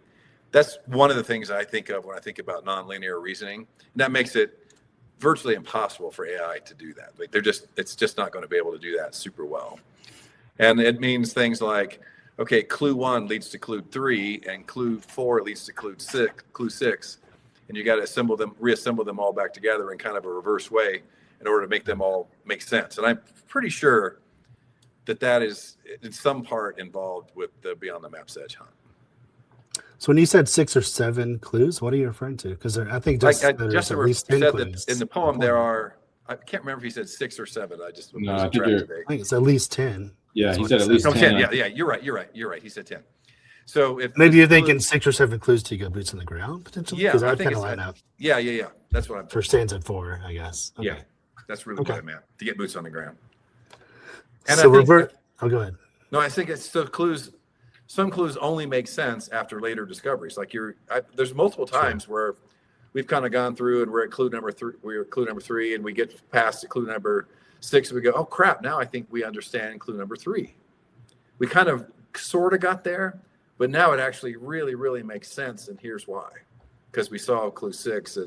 C: that's one of the things I think of when I think about nonlinear reasoning. And that makes it virtually impossible for AI to do that. Like it's just not going to be able to do that super well. And it means things like, okay, clue 1 leads to clue 3, and clue 4 leads to clue 6. And you got to reassemble them all back together in kind of a reverse way in order to make them all make sense. And I'm pretty sure that is in some part involved with the Beyond the Map's Edge hunt.
A: So when you said 6 or 7 clues, what are you referring to? Because I think
C: Justin
A: at least 10
C: said
A: clues.
C: that in the poem there are, I can't remember if he said 6 or 7. I think
A: it's at least 10.
B: Yeah, he said at least 10.
C: Yeah, you're right. He said 10. So if
A: maybe you're thinking 6 or 7 clues to go boots on the ground potentially.
C: Yeah,
A: I think line up.
C: Yeah. That's what I'm.
A: For stanza 4, I guess. Okay.
C: Yeah, that's really what I meant, to get boots on the ground. And
A: so go ahead.
C: No, I think it's the clues. Some clues only make sense after later discoveries. Like there's multiple times where we've kind of gone through and we're at clue number 3. We're at clue number 3, and we get past to clue number 6. And we go, oh crap! Now I think we understand clue number 3. we kind of sort of got there, but now it actually really makes sense. And here's why, because we saw clue 6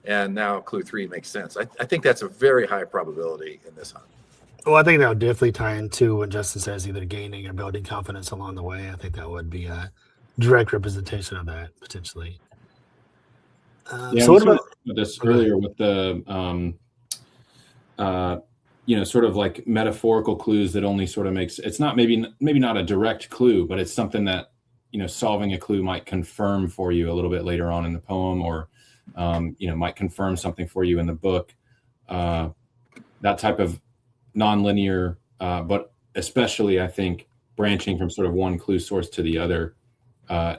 C: and now clue 3 makes sense. I think that's a very high probability in this hunt.
A: Well, I think that would definitely tie into when Justin says either gaining or building confidence along the way. I think that would be a direct representation of that potentially.
B: Yeah,
A: so
B: we
A: what
B: sort
A: about
B: of this earlier with the sort of like metaphorical clues that only sort of makes it's not maybe not a direct clue, but it's something that solving a clue might confirm for you a little bit later on in the poem, or might confirm something for you in the book. That type of nonlinear, but especially I think branching from sort of one clue source to the other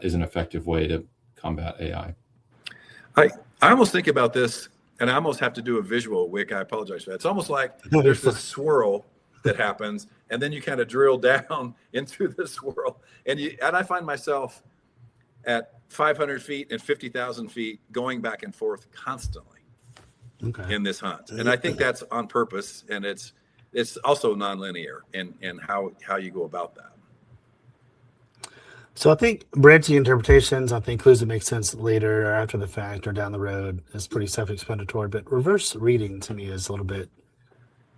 B: is an effective way to combat AI.
C: I almost think about this, and I almost have to do a visual, Wick. I apologize for that. It's almost like there's this swirl that happens, and then you kind of drill down into the swirl. And I find myself at 500 feet and 50,000 feet going back and forth constantly in this hunt. And I think that's on purpose, and it's also nonlinear in how you go about that.
A: So I think branching interpretations, I think clues that make sense later or after the fact or down the road is pretty self-explanatory, but reverse reading to me is a little bit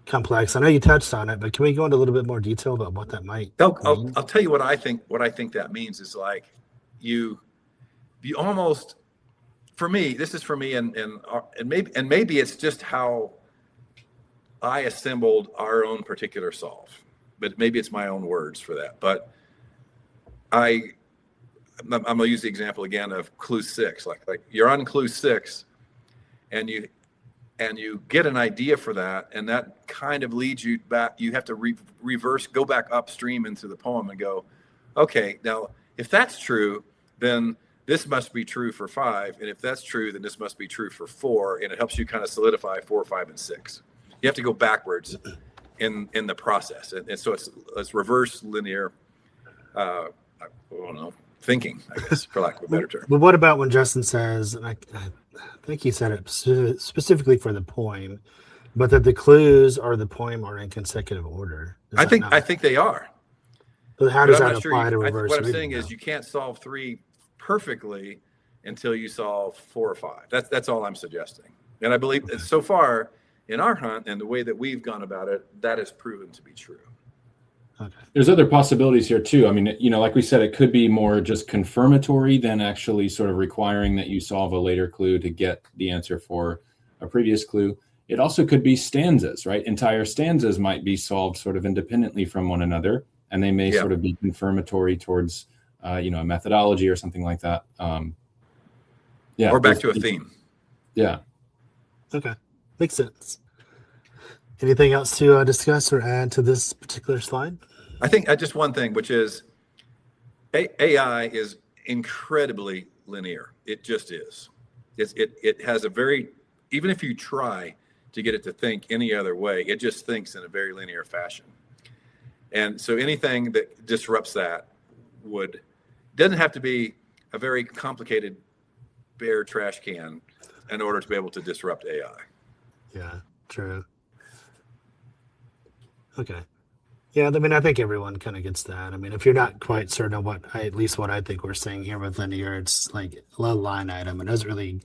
A: complex. I know you touched on it, but can we go into a little bit more detail about what that might mean?
C: I'll tell you what I think that means is like you almost, for me, this is for me, and maybe it's just how I assembled our own particular solve, but maybe it's my own words for that. But I'm gonna use the example again of clue 6. Like you're on clue 6, and you get an idea for that, and that kind of leads you back. You have to reverse, go back upstream into the poem and go, okay, now if that's true, then this must be true for 5, and if that's true, then this must be true for 4, and it helps you kind of solidify 4, 5, and 6. You have to go backwards in the process, and so it's reverse linear. I don't know, thinking, I guess, for lack of a better term.
A: But what about when Justin says, and I think he said it specifically for the poem, but that the clues or the poem are in consecutive order?
C: I think they are.
A: But how does that apply to reverse
C: What I'm
A: reading
C: saying is you can't solve 3 perfectly until you solve 4 or 5. That's all I'm suggesting. And I believe so far in our hunt and the way that we've gone about it, that has proven to be true.
A: Okay.
B: There's other possibilities here too. I mean, like we said, it could be more just confirmatory than actually sort of requiring that you solve a later clue to get the answer for a previous clue. It also could be stanzas, right? Entire stanzas might be solved sort of independently from one another, and they may sort of be confirmatory towards, a methodology or something like that.
C: Or back to a theme.
B: Yeah.
A: Okay. Makes sense. Anything else to discuss or add to this particular slide?
C: I think just one thing, which is AI is incredibly linear. It just is. It has a very, even if you try to get it to think any other way, it just thinks in a very linear fashion. And so anything that disrupts that doesn't have to be a very complicated bare trash can in order to be able to disrupt AI.
A: Yeah, true. Okay. Yeah, I mean, I think everyone kind of gets that. I mean, if you're not quite certain of at least what I think we're saying here with linear, it's like a line item. It doesn't really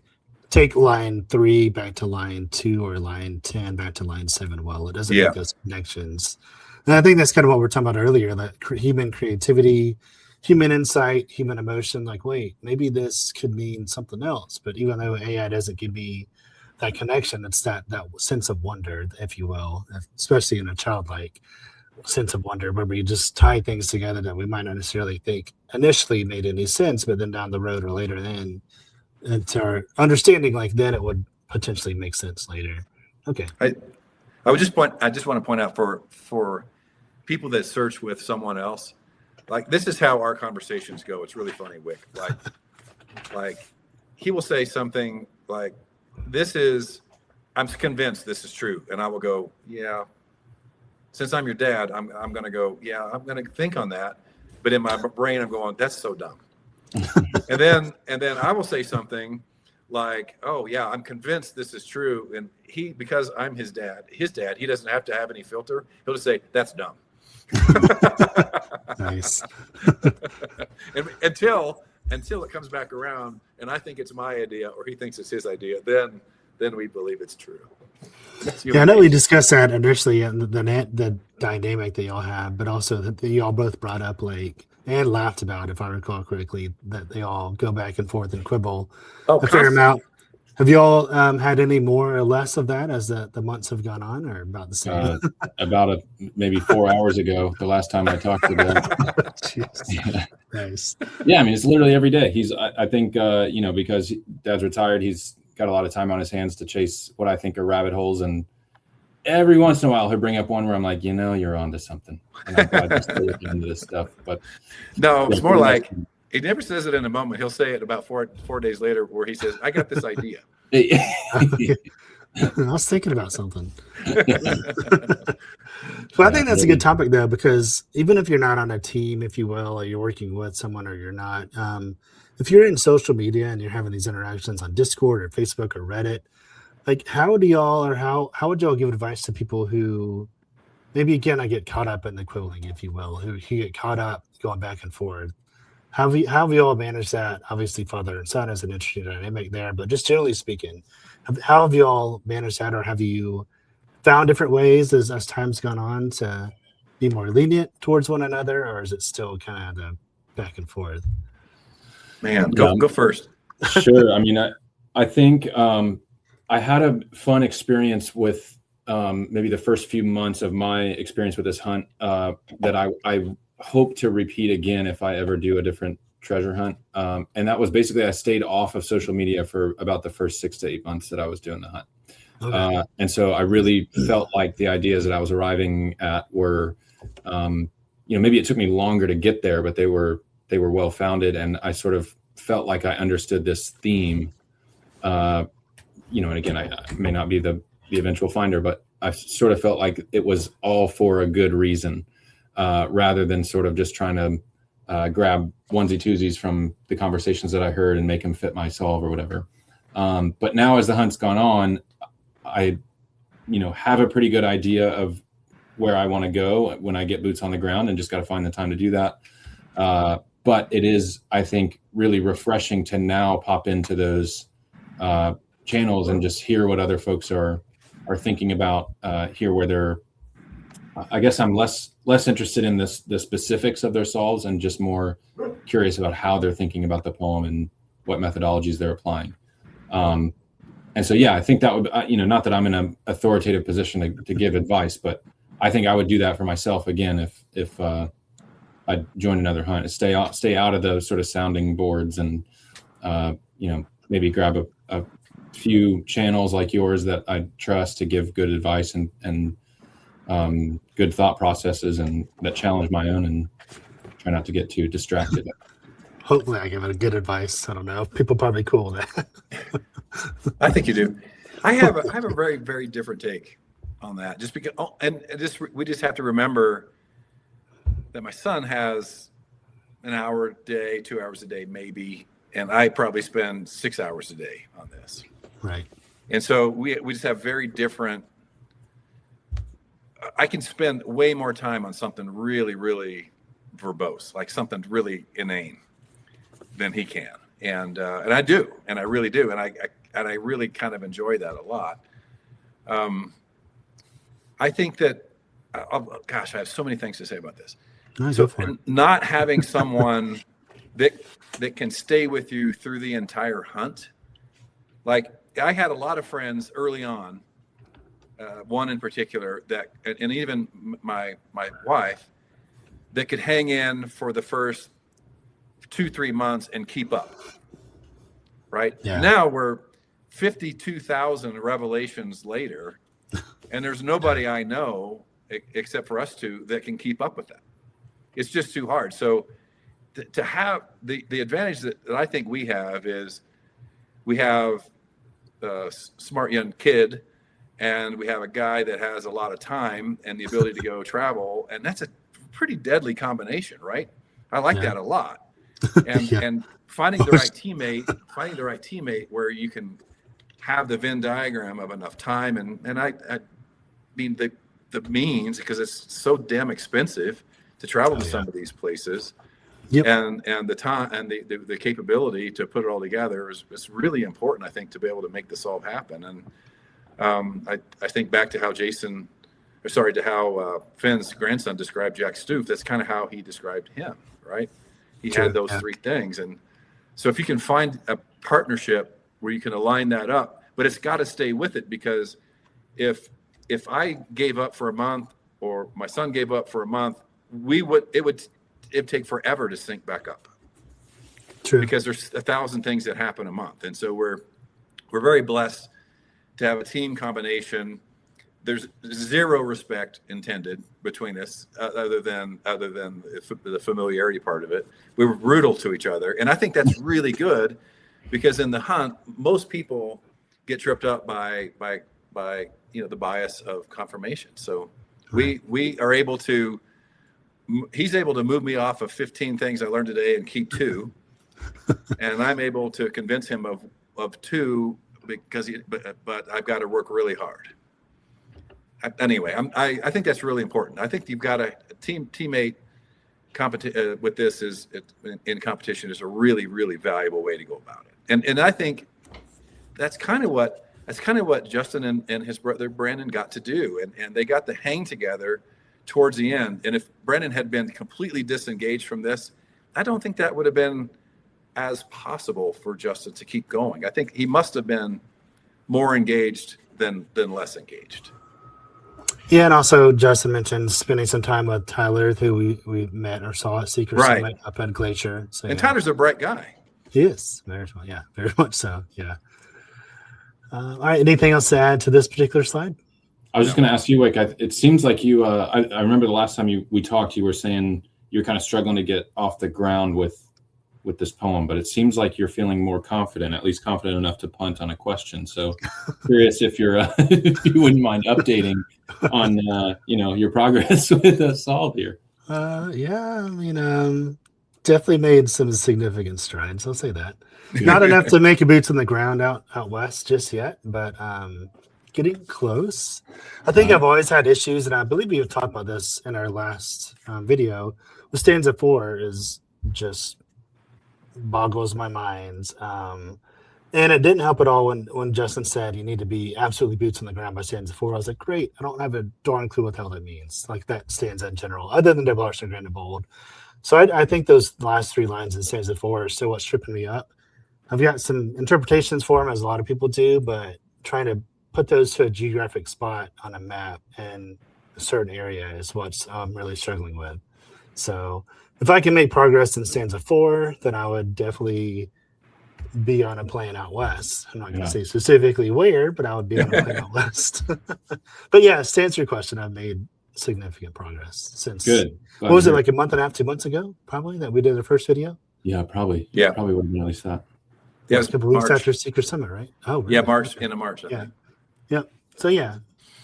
A: take line 3 back to line 2 or line 10 back to line 7. Well, it doesn't make those connections. And I think that's kind of what we were talking about earlier, that human creativity, human insight, human emotion, like, wait, maybe this could mean something else. But even though AI doesn't give me that connection, it's that sense of wonder, if you will, especially in a childlike sense of wonder, where we just tie things together that we might not necessarily think initially made any sense, but then down the road or later then, into our understanding, like then it would potentially make sense later. Okay.
C: I just want to point out for people that search with someone else, like this is how our conversations go. It's really funny, Wick. Like he will say something like, I'm convinced this is true. And I will go, yeah. Since I'm your dad, I'm going to go, yeah, I'm going to think on that. But in my brain, I'm going, that's so dumb. and then I will say something like, oh yeah, I'm convinced this is true. And because I'm his dad, he doesn't have to have any filter. He'll just say, that's dumb.
A: Nice.
C: And until it comes back around, and I think it's my idea, or he thinks it's his idea, then we believe it's true.
A: Yeah, I know we discussed that initially, and the dynamic that y'all have, but also that y'all both brought up and laughed about, if I recall correctly, that they all go back and forth and quibble a fair amount. Have y'all had any more or less of that as the months have gone on, or about the same?
B: About maybe 4 hours ago, the last time I talked to them.
A: Yeah. Nice.
B: Yeah, I mean, it's literally every day. I think, because Dad's retired, he's got a lot of time on his hands to chase what I think are rabbit holes. And every once in a while, he'll bring up one where I'm like, you're onto something. And I'm glad you're still looking into this stuff. But
C: no, it's more like, he never says it in a moment. He'll say it about four days later, where he says, I got this idea.
A: I was thinking about something. But I think that's a good topic, though, because even if you're not on a team, if you will, or you're working with someone or you're not, if you're in social media and you're having these interactions on Discord or Facebook or Reddit, like how would y'all give advice to people who maybe, again, I get caught up in the quibbling, if you will, who get caught up going back and forth? How have you all managed that? Obviously, father and son is an interesting dynamic there, but just generally speaking, how have you all managed that, or have you found different ways as time's gone on to be more lenient towards one another, or is it still kind of the back and forth?
C: Man, go first.
B: Sure. I mean, I think I had a fun experience with maybe the first few months of my experience with this hunt that I hope to repeat again if I ever do a different treasure hunt. And that was basically, I stayed off of social media for about the first 6 to 8 months that I was doing the hunt. Okay. And so I really felt like the ideas that I was arriving at were, maybe it took me longer to get there, but they were well-founded. And I sort of felt like I understood this theme, and again, I may not be the eventual finder, but I sort of felt like it was all for a good reason. Rather than sort of just trying to grab onesie-twosies from the conversations that I heard and make them fit my solve or whatever. But now as the hunt's gone on, I, have a pretty good idea of where I want to go when I get boots on the ground, and just got to find the time to do that. But it is, I think, really refreshing to now pop into those channels and just hear what other folks are thinking about, hear where they're, I guess I'm less interested in the specifics of their solves and just more curious about how they're thinking about the poem and what methodologies they're applying. And so, yeah, I think that would, not that I'm in an authoritative position to give advice, but I think I would do that for myself again if I joined another hunt. Stay out of the sort of sounding boards and maybe grab a few channels like yours that I trust to give good advice and good thought processes and that challenge my own, and try not to get too distracted.
A: Hopefully I give it a good advice. I don't know. People probably cool with that.
C: I think you do. I have a very, very different take on that, just because, we just have to remember that my son has an hour a day, 2 hours a day, maybe, and I probably spend 6 hours a day on this.
A: Right.
C: And so we just have very different. I can spend way more time on something really, really verbose, like something really inane, than he can, and I do, and I really do, and I really kind of enjoy that a lot. I think that, I have so many things to say about this. So not having someone that can stay with you through the entire hunt, like I had a lot of friends early on. One in particular and even my wife, that could hang in for the first 2-3 months and keep up. Right. Yeah. Now we're 52,000 revelations later, and there's nobody I know except for us two that can keep up with that. It's just too hard. So to have the advantage that I think we have is we have a smart young kid, and we have a guy that has a lot of time and the ability to go travel. And that's a pretty deadly combination, right? I like that a lot. And and finding the right teammate where you can have the Venn diagram of enough time. And I mean, the the means, because it's so damn expensive to travel to some of these places.
A: Yep.
C: And the time and the capability to put it all together is really important, I think, to be able to make this all happen. And I think back to how Fenn's grandson described Jack Stoof. That's kind of how he described him, right? He had those three things. And so if you can find a partnership where you can align that up, but it's got to stay with it, because if I gave up for a month or my son gave up for a month, it'd take forever to sync back up. True. Because there's 1,000 things that happen a month. And so we're very blessed to have a team combination. There's zero respect intended between us, other than the familiarity part of it. We were brutal to each other, and I think that's really good, because in the hunt, most people get tripped up by the bias of confirmation. So we are able to. He's able to move me off of 15 things I learned today and keep 2, and I'm able to convince him of 2 because but I've got to work really hard. Anyway, I think that's really important. I think you've got a teammate with this in competition is a really, really valuable way to go about it. And I think that's kind of what Justin and his brother Brandon got to do, and they got to hang together towards the end. And if Brendan had been completely disengaged from this, I don't think that would have been as possible for Justin to keep going. I think he must have been more engaged than less engaged.
A: Yeah, and also Justin mentioned spending some time with Tyler, who we met or saw at Secret Summit up at Glacier. So,
C: and Tyler's a bright guy.
A: He is, very much so. Yeah. All right. Anything else to add to this particular slide?
B: I was just going to ask you, Wick. It seems like you. I remember the last time we talked, you were saying you're kind of struggling to get off the ground with this poem, but it seems like you're feeling more confident, at least confident enough to punt on a question. So, curious if you're if you wouldn't mind updating on your progress with Solve here.
A: Yeah, I mean, definitely made some significant strides. I'll say that. Not enough to make your boots on the ground out west just yet, but getting close. I think I've always had issues, and I believe we've talked about this in our last video. The stanza 4 is just boggles my mind. And it didn't help at all when Justin said you need to be absolutely boots on the ground by stanza 4. I was like, great, I don't have a darn clue what the hell that means. Like that stanza in general, other than double arch and grand and bold. So I think those last 3 lines in stanza 4 are still what's tripping me up. I've got some interpretations for them, as a lot of people do, but trying to put those to a geographic spot on a map in a certain area is what's I'm really struggling with. So if I can make progress in stanza 4, then I would definitely be on a plane out west. I'm not going to say specifically where, but I would be on a plane out west. But yeah, to answer your question, I've made significant progress since.
B: Good.
A: What was it, like a month and a half, 2 months ago, probably, that we did the first video?
B: Yeah, probably. Yeah, probably would have been at least that.
C: Yeah,
A: it was a couple weeks after Secret Summit, right? Oh, really?
C: Yeah, March, end of March. I think.
A: Yeah. So yeah,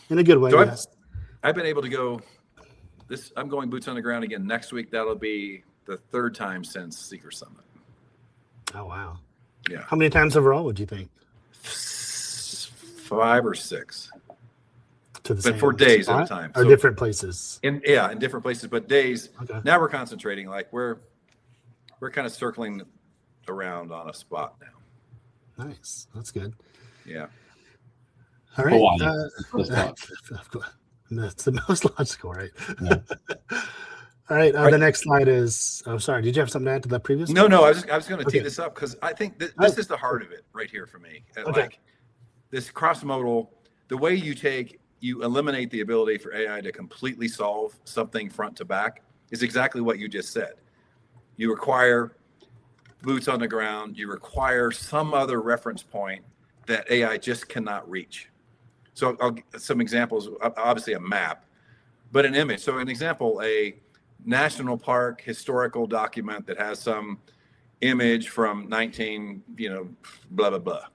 A: in a good way.
C: So
A: yes.
C: I've been able to go. I'm going boots on the ground again next week. That'll be the 3rd time since Secret Summit.
A: Oh wow.
C: Yeah.
A: How many times overall would you think?
C: 5 or 6.
A: But
C: for days at a time.
A: Or different places.
C: In different places, but days. Okay. Now we're concentrating. Like we're kind of circling around on a spot now.
A: Nice. That's good.
C: Yeah.
A: All right. That's the most logical, right? Yeah. All right. The next slide is. Oh, sorry. Did you have something to add to the previous?
C: No. I was going to tee this up because I think this is the heart of it right here for me.
A: Okay.
C: Like this cross-modal, the way you eliminate the ability for AI to completely solve something front to back is exactly what you just said. You require boots on the ground. You require some other reference point that AI just cannot reach. So I'll give some examples, obviously a map, but an image. So an example, a national park historical document that has some image from 19, blah, blah, blah,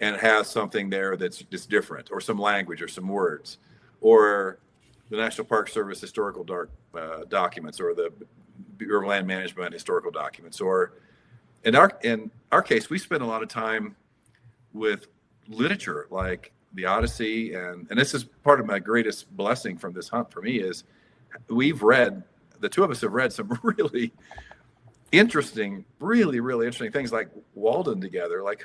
C: and has something there that's just different, or some language or some words, or the National Park Service historical documents, or the Bureau of Land Management historical documents, or in our case, we spend a lot of time with literature, like the Odyssey, and this is part of my greatest blessing from this hunt for me is the two of us have read some really interesting, really interesting things like Walden together. Like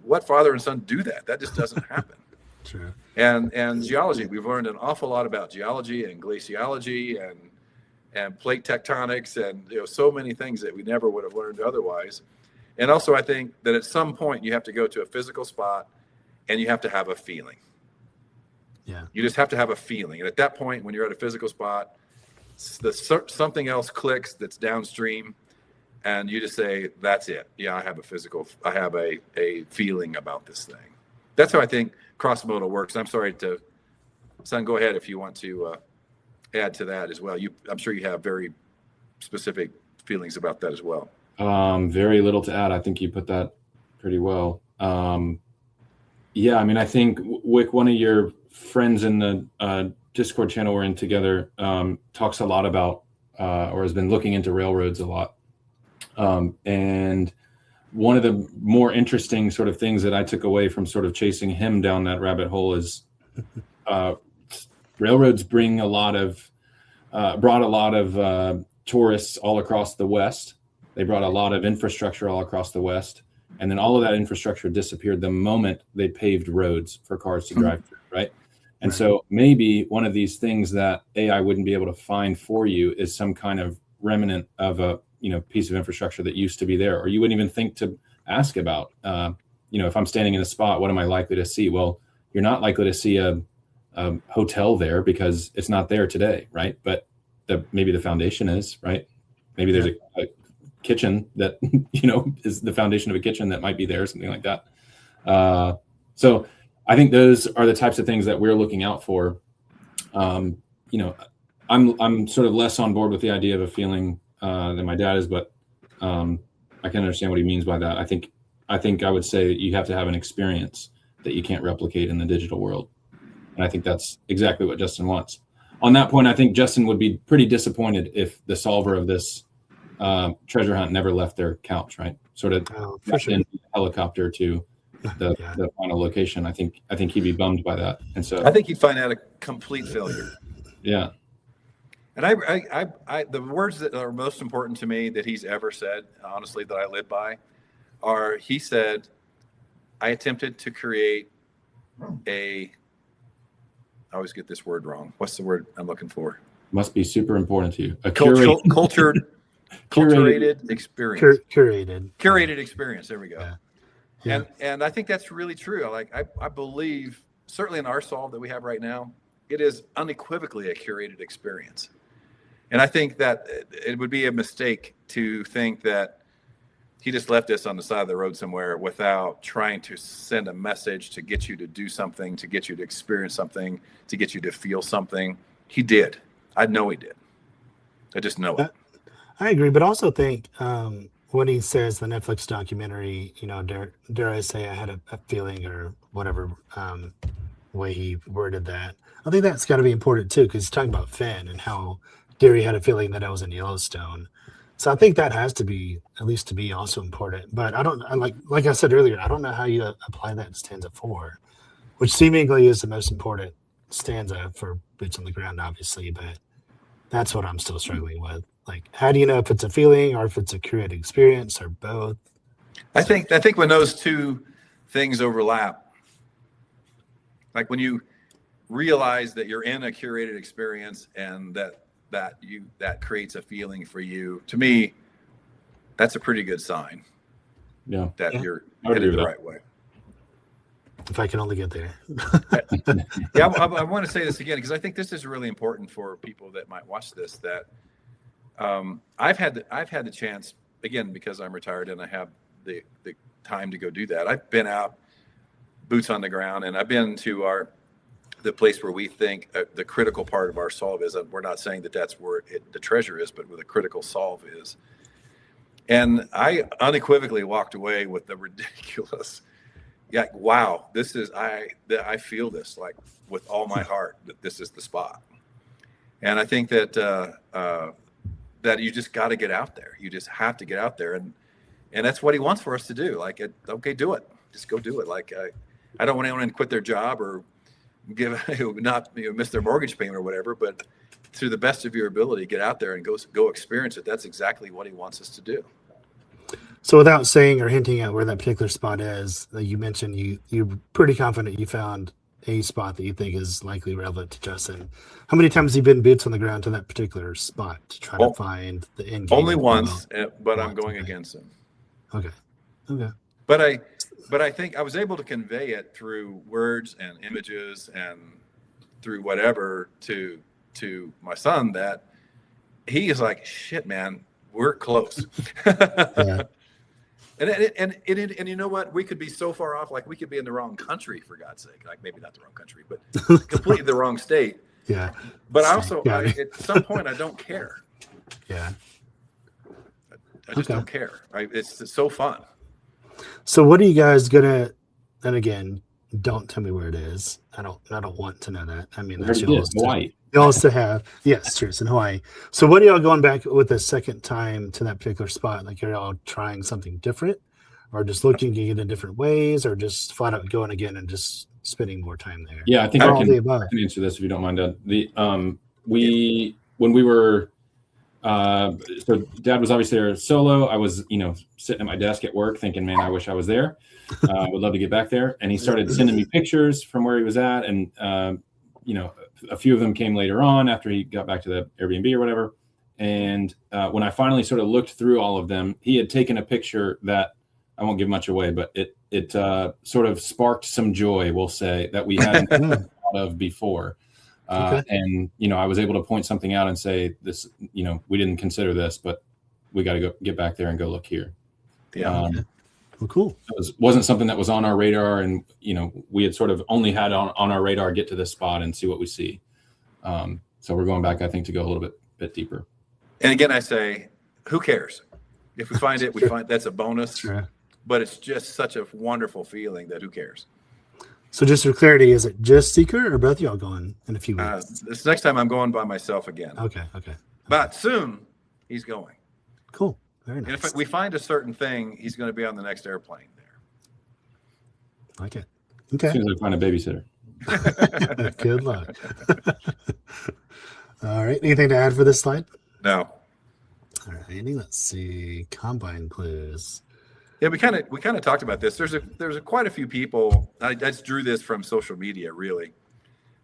C: what father and son do that? That just doesn't happen.
A: True.
C: And geology, we've learned an awful lot about geology and glaciology and plate tectonics and so many things that we never would have learned otherwise. And also, I think that at some point you have to go to a physical spot and you have to have a feeling.
A: Yeah.
C: You just have to have a feeling. And at that point, when you're at a physical spot, something else clicks that's downstream, and you just say, that's it. Yeah, I have a feeling about this thing. That's how I think cross-modal works. I'm sorry Son, go ahead if you want to add to that as well. I'm sure you have very specific feelings about that as well.
B: Very little to add. I think you put that pretty well. Yeah, I mean, I think Wick, one of your friends in the Discord channel we're in together, talks a lot about or has been looking into railroads a lot. And one of the more interesting sort of things that I took away from sort of chasing him down that rabbit hole is railroads brought a lot of tourists all across the West. They brought a lot of infrastructure all across the West. And then all of that infrastructure disappeared the moment they paved roads for cars to drive through, right? And so maybe one of these things that AI wouldn't be able to find for you is some kind of remnant of a piece of infrastructure that used to be there, or you wouldn't even think to ask about. If I'm standing in a spot, what am I likely to see? Well, you're not likely to see a hotel there because it's not there today, right? But maybe the foundation is, right? Maybe there's a kitchen that is the foundation of a kitchen that might be there, something like that. So I think those are the types of things that we're looking out for. I'm sort of less on board with the idea of a feeling than my dad is, but I can understand what he means by that. I think I would say that you have to have an experience that you can't replicate in the digital world, and I think that's exactly what Justin wants. On that point, I think Justin would be pretty disappointed if the solver of this treasure hunt never left their couch, right? Sort of in a helicopter to the final location. I think he'd be bummed by that, and so
C: I think he'd find that a complete failure.
B: Yeah.
C: And I the words that are most important to me that he's ever said, honestly, that I live by, he said, I attempted to create I always get this word wrong. What's the word I'm looking for?
B: Must be super important to you. A
C: curated experience. Curated experience. There we go. Yeah. And I think that's really true. I believe, certainly in our solve that we have right now, it is unequivocally a curated experience. And I think that it would be a mistake to think that he just left us on the side of the road somewhere without trying to send a message to get you to do something, to get you to experience something, to get you to feel something. He did. I know he did. I just know it.
A: I agree, but also think when he says the Netflix documentary, dare I say I had a feeling or whatever way he worded that. I think that's got to be important too, because he's talking about Fenn and how Gary had a feeling that I was in Yellowstone. So I think that has to be, at least to be, also important. But like I said earlier, I don't know how you apply that in stanza 4, which seemingly is the most important stanza for boots on the ground, obviously. But that's what I'm still struggling with. Like, how do you know if it's a feeling or if it's a curated experience or both?
C: I think when those two things overlap, like when you realize that you're in a curated experience and that creates a feeling for you, to me, that's a pretty good sign.
B: Yeah.
C: That you're headed the right way.
A: If I can only get there.
C: Yeah, I want to say this again because I think this is really important for people that might watch this. That I've had the chance, again, because I'm retired and I have the time to go do that. I've been out, boots on the ground, and I've been to the place where we think the critical part of our solve is. We're not saying that that's where the treasure is, but where the critical solve is. And I unequivocally walked away with the ridiculous, wow, this is, I feel this like with all my heart that this is the spot. And I think that that you just got to get out there. You just have to get out there, and that's what he wants for us to do. Okay, do it. Just go do it. I don't want anyone to quit their job or not miss their mortgage payment or whatever, but to the best of your ability, get out there and go experience it. That's exactly what he wants us to do.
A: So without saying or hinting at where that particular spot is, you mentioned you're pretty confident you found a spot that you think is likely relevant to Justin. How many times have you been boots on the ground to that particular spot to try to find the end game?
C: Only once, but I'm going against him.
A: Okay.
C: But I think I was able to convey it through words and images and through whatever to my son that he is like, shit, man, we're close. Yeah. And you know what? We could be so far off, like we could be in the wrong country, for God's sake. Like maybe not the wrong country, but completely the wrong state.
A: Yeah.
C: But also, at some point, I don't care.
A: Yeah.
C: I just don't care. It's so fun.
A: So what are you guys gonna? And again, don't tell me where it is. I don't want to know that. I mean, that's
B: Hawaii.
A: You also have, yes, true. It's in Hawaii. So what are y'all going back with a second time to that particular spot? Like, are y'all trying something different, or just looking at it in different ways, or just flat out going again and just spending more time there?
B: Yeah, I think I can answer this if you don't mind, Dad. When we were, so Dad was obviously there solo. I was, sitting at my desk at work thinking, man, I wish I was there. Would love to get back there. And he started sending me pictures from where he was at, and a few of them came later on after he got back to the Airbnb or whatever. And when I finally sort of looked through all of them, he had taken a picture that I won't give much away, but it sort of sparked some joy, we'll say, that we hadn't thought of before. And, I was able to point something out and say this, we didn't consider this, but we got to go get back there and go look here.
A: Yeah. Well, cool.
B: It wasn't something that was on our radar, and we had sort of only had on our radar get to this spot and see what we see. So we're going back, I think, to go a little bit deeper.
C: And again, I say, who cares? If we find it, we find that's a bonus. Sure. But it's just such a wonderful feeling that who cares?
A: So just for clarity, is it just Seeker or both y'all going in a few weeks?
C: This next time I'm going by myself again.
A: Okay.
C: But soon he's going.
A: Cool. Very nice.
C: And if we find a certain thing, he's going to be on the next airplane there.
A: Like it. Okay.
B: As soon as I find a babysitter.
A: Good luck. All right. Anything to add for this slide?
C: No.
A: All right, Andy. Let's see. Combine clues.
C: Yeah, we kind of talked about this. There's quite a few people. I just drew this from social media, really.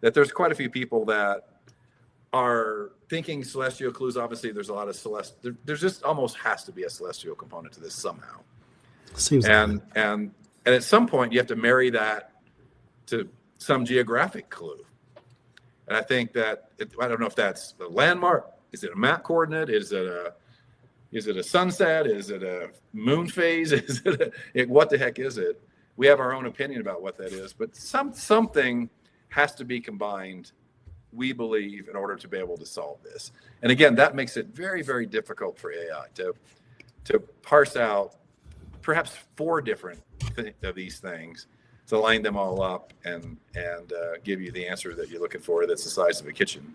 C: That there's quite a few people that are thinking celestial clues. Obviously, there's a lot of there's just almost has to be a celestial component to this somehow.
A: Seems
C: and at some point you have to marry that to some geographic clue. And I think that I don't know if that's a landmark. Is it a map coordinate? Is it a sunset? Is it a moon phase? Is it what the heck is it? We have our own opinion about what that is, but something has to be combined, we believe, in order to be able to solve this. And again, that makes it very, very difficult for AI to parse out perhaps 4 different of these things, to line them all up and give you the answer that you're looking for that's the size of a kitchen.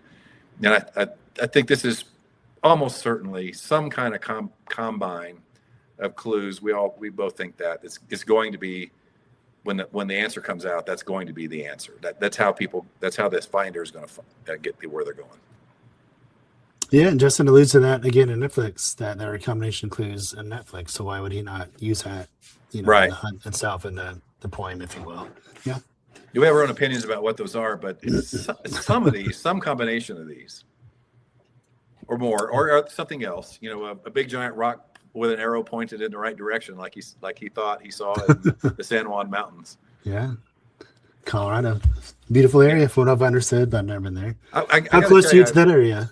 C: And I think this is almost certainly some kind of combine of clues. We both think that it's going to be, when the answer comes out, that's going to be the answer. That's how this finder is going to get where they're going.
A: Yeah, and Justin alludes to that again in Netflix, that there are combination clues in Netflix. So why would he not use that,
C: right,
A: in the hunt itself, in the poem, if you will? Yeah.
C: We have our own opinions about what those are, but it's some of these, some combination of these, or more, or something else. A big giant rock with an arrow pointed in the right direction, like he thought he saw in the San Juan Mountains.
A: Yeah, Colorado, beautiful area from what I've understood, but I've never been there.
C: How
A: close are you to that area?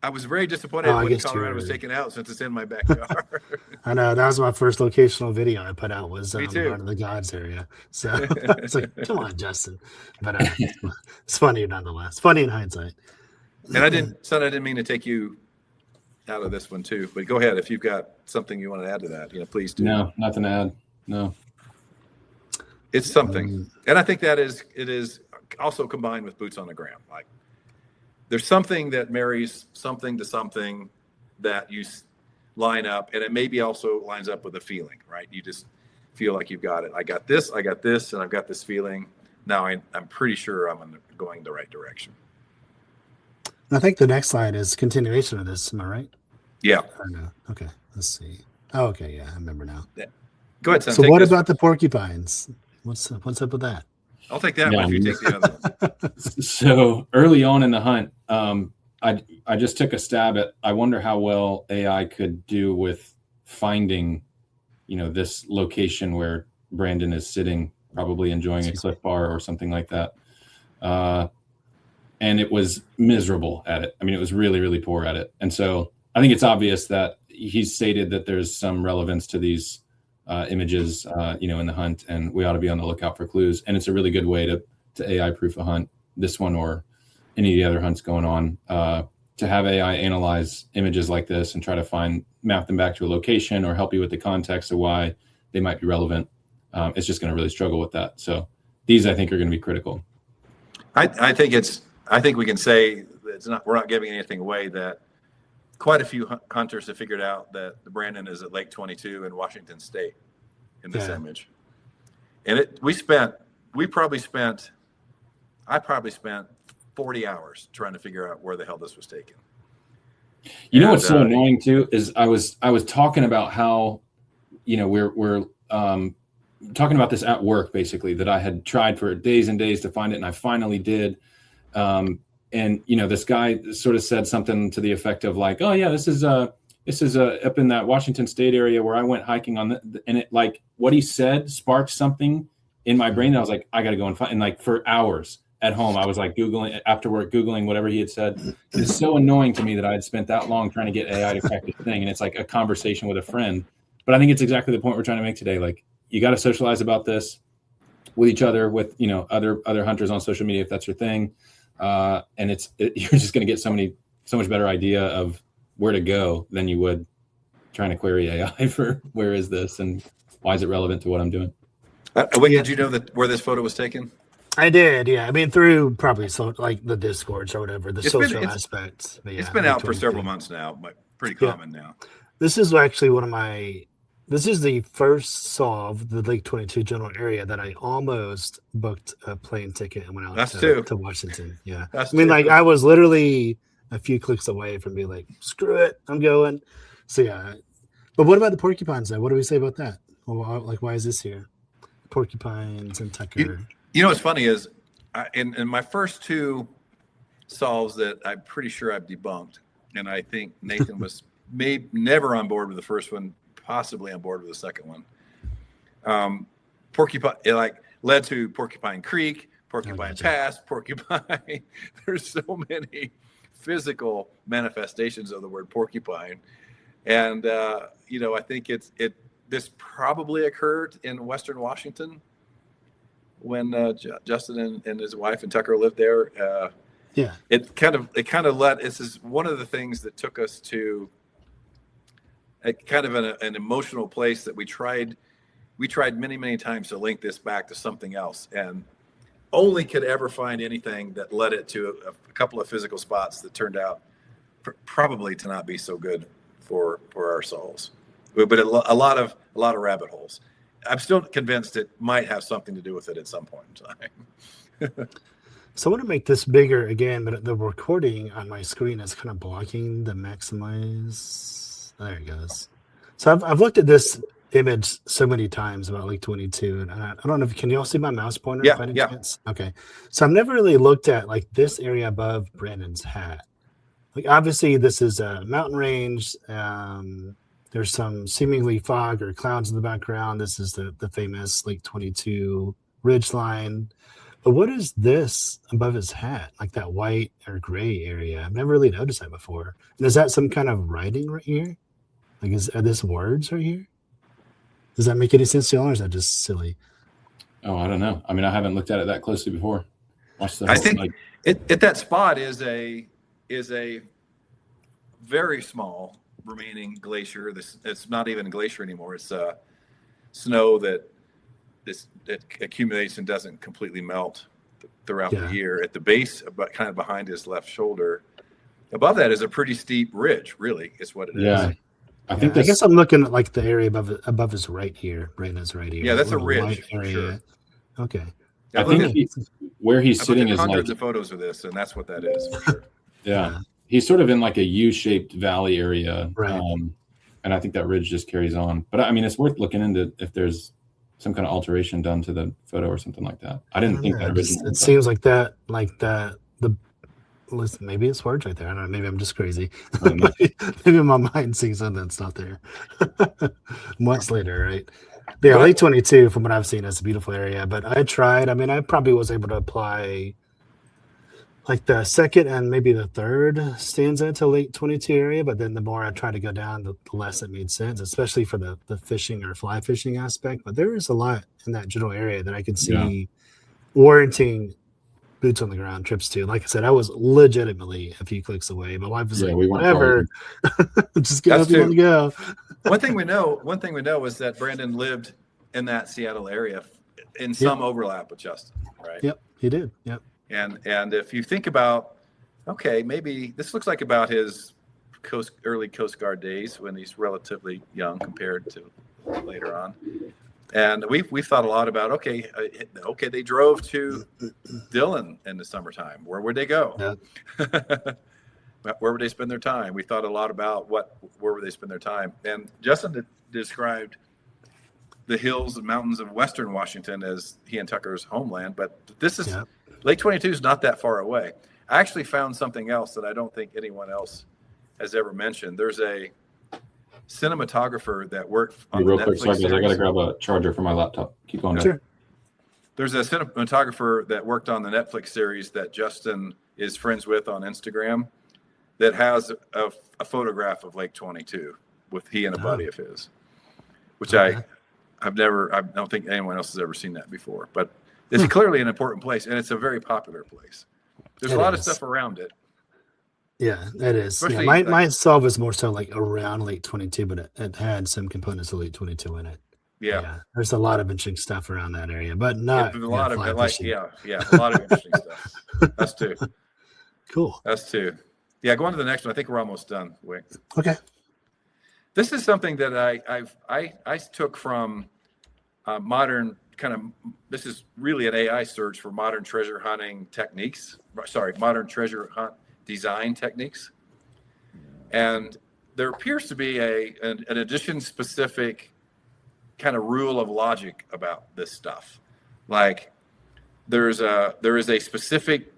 C: I was very disappointed when Colorado was taken out, since it's in my backyard.
A: I know, that was my first locational video I put out, was part of the Gods area. So it's like, come on, Justin. But it's funny nonetheless. Funny in hindsight.
C: And I didn't mean to take you out of this one too, but go ahead if you've got something you want to add to that. Please do.
B: No, nothing to add. No.
C: It's something, and I think it is also combined with boots on the ground. Like, there's something that marries something to something that you line up, and it maybe also lines up with a feeling, right? You just feel like you've got it. I got this, and I've got this feeling. now I'm pretty sure I'm going the right direction.
A: I think the next slide is continuation of this. Am I right?
C: Yeah.
A: Or no? Okay. Let's see. Oh, okay. Yeah, I remember now.
C: Go ahead, son.
A: So
C: take
A: what
C: this
A: about
C: one.
A: the porcupines? What's up with that?
C: I'll take that one if you take the other one.
B: So early on in the hunt, I just took a stab at, I wonder how well AI could do with finding, this location where Brandon is sitting, probably enjoying a Cliff Bar or something like that. And it was miserable at it. I mean, it was really, really poor at it. And so I think it's obvious that he's stated that there's some relevance to these images, in the hunt, and we ought to be on the lookout for clues. And it's a really good way to AI proof a hunt, this one or any of the other hunts going on, to have AI analyze images like this and try to map them back to a location or help you with the context of why they might be relevant. It's just going to really struggle with that. So these, I think, are going to be critical.
C: I think we can say we're not giving anything away, that quite a few hunters have figured out that the Brandon is at Lake 22 in Washington State in this image. And I probably spent 40 hours trying to figure out where the hell this was taken.
B: What's so annoying too is I was talking about how, we're talking about this at work, basically, that I had tried for days and days to find it, and I finally did. And this guy sort of said something to the effect of like, "Oh yeah, this is up in that Washington State area where I went hiking on and it, like, what he said sparked something in my brain. I was like, I got to go and find. And like for hours at home, I was like Googling after work, Googling whatever he had said. It's so annoying to me that I had spent that long trying to get AI to crack this thing, and it's like a conversation with a friend. But I think it's exactly the point we're trying to make today. Like, you got to socialize about this with each other, with other hunters on social media if that's your thing. And you're just going to get so much better idea of where to go than you would trying to query AI for where is this and why is it relevant to what I'm doing.
C: Did you know that where this photo was taken?
A: I did, yeah. I mean, through probably like the Discords or whatever, social aspects. But yeah,
C: it's been out for several months now, but pretty common now.
A: This is actually this is the first solve, the Lake 22 general area, that I almost booked a plane ticket and went out to Washington. Yeah. I was literally a few clicks away from being like, screw it, I'm going. So yeah. But what about the porcupines though? What do we say about that? Well, like, why is this here? Porcupines and Tucker.
C: What's funny is in my first two solves that I'm pretty sure I've debunked, and I think Nathan was never on board with the first one, possibly on board with the second one. Porcupine, it led to Porcupine Creek, Porcupine Pass, Porcupine. There's so many physical manifestations of the word porcupine, and I think this probably occurred in Western Washington when Justin and his wife and Tucker lived there. It kind of led. This is one of the things that took us to kind of an emotional place that we tried many times to link this back to something else, and only could ever find anything that led it to a couple of physical spots that turned out probably to not be so good for our souls. But a lot of rabbit holes. I'm still convinced it might have something to do with it at some point in time.
A: So I want to make this bigger again, but the recording on my screen is kind of blocking the maximize. There it goes. So I've looked at this image so many times about Lake 22, and I don't know if can you all see my mouse pointer?
C: Yeah.
A: Chance? Okay. So I've never really looked at like this area above Brandon's hat. Like obviously this is a mountain range. There's some seemingly fog or clouds in the background. This is the famous Lake 22 ridge line. But what is this above his hat? Like that white or gray area? I've never really noticed that before. And is that some kind of writing right here? Like are this words right here? Does that make any sense to you, or is that just silly?
B: Oh, I don't know. I mean, I haven't looked at it that closely before.
C: I think at that spot is a very small remaining glacier. It's not even a glacier anymore. It's snow that accumulates and doesn't completely melt throughout the year. At the base, but kind of behind his left shoulder, above that is a pretty steep ridge. Really, is what it is.
A: I guess I'm looking at like the area above his right here. Brandon's right here.
C: Yeah, that's a ridge.
A: Area.
C: Sure.
A: Okay.
C: Yeah,
B: I think where he's sitting is
C: hundreds
B: like
C: of photos of this, and that's what that is for sure.
B: Yeah, he's sort of in like a U-shaped valley area,
A: Right.
B: and I think that ridge just carries on. But I mean, it's worth looking into if there's some kind of alteration done to the photo or something like that. I didn't think that originally.
A: It seems like that, listen, maybe it's words right there. I don't know. Maybe I'm just crazy. Maybe my mind sees something that's not there. Months later, right? Yeah, Lake 22, from what I've seen, is a beautiful area. But I tried. I mean, I probably was able to apply like the second and maybe the third stanza to Lake 22 area. But then the more I tried to go down, the less it made sense, especially for the fishing or fly fishing aspect. But there is a lot in that general area that I could see warranting boots on the ground trips to. Like I said, I was legitimately a few clicks away. My wife was like, whatever, just go if you want to go.
C: One thing we know is that Brandon lived in that Seattle area in some overlap with Justin, right?
A: Yep, he did. Yep.
C: And if you think about, okay, maybe this looks like about his early Coast Guard days when he's relatively young compared to later on. And we've thought a lot about, okay, they drove to Dillon in the summertime. Where would they go?
A: Yeah.
C: Where would they spend their time? We thought a lot about where would they spend their time. And Justin described the hills and mountains of Western Washington as he and Tucker's homeland. But this is Lake 22 is not that far away. I actually found something else that I don't think anyone else has ever mentioned. There's a cinematographer that worked on the Netflix series.
B: I gotta grab a charger for my laptop. Keep going.
A: Sure.
C: There's a cinematographer that worked on the Netflix series that Justin is friends with on Instagram that has a photograph of Lake 22 with he and a buddy of his, which I don't think anyone else has ever seen that before, but it's clearly an important place and it's a very popular place. There's a lot of stuff around it.
A: Yeah, it is. Yeah, my itself is more so like around Lake 22, but it had some components of Lake 22 in it.
C: Yeah.
A: There's a lot of interesting stuff around that area, but not
C: a lot of interesting stuff. Us too.
A: Cool.
C: Us too. Yeah, go on to the next one. I think we're almost done, Wick.
A: Okay.
C: This is something that I took from modern kind of. This is really an AI search for modern treasure hunting techniques. Sorry, modern treasure hunt design techniques. And there appears to be an edition specific kind of rule of logic about this stuff. Like there is a specific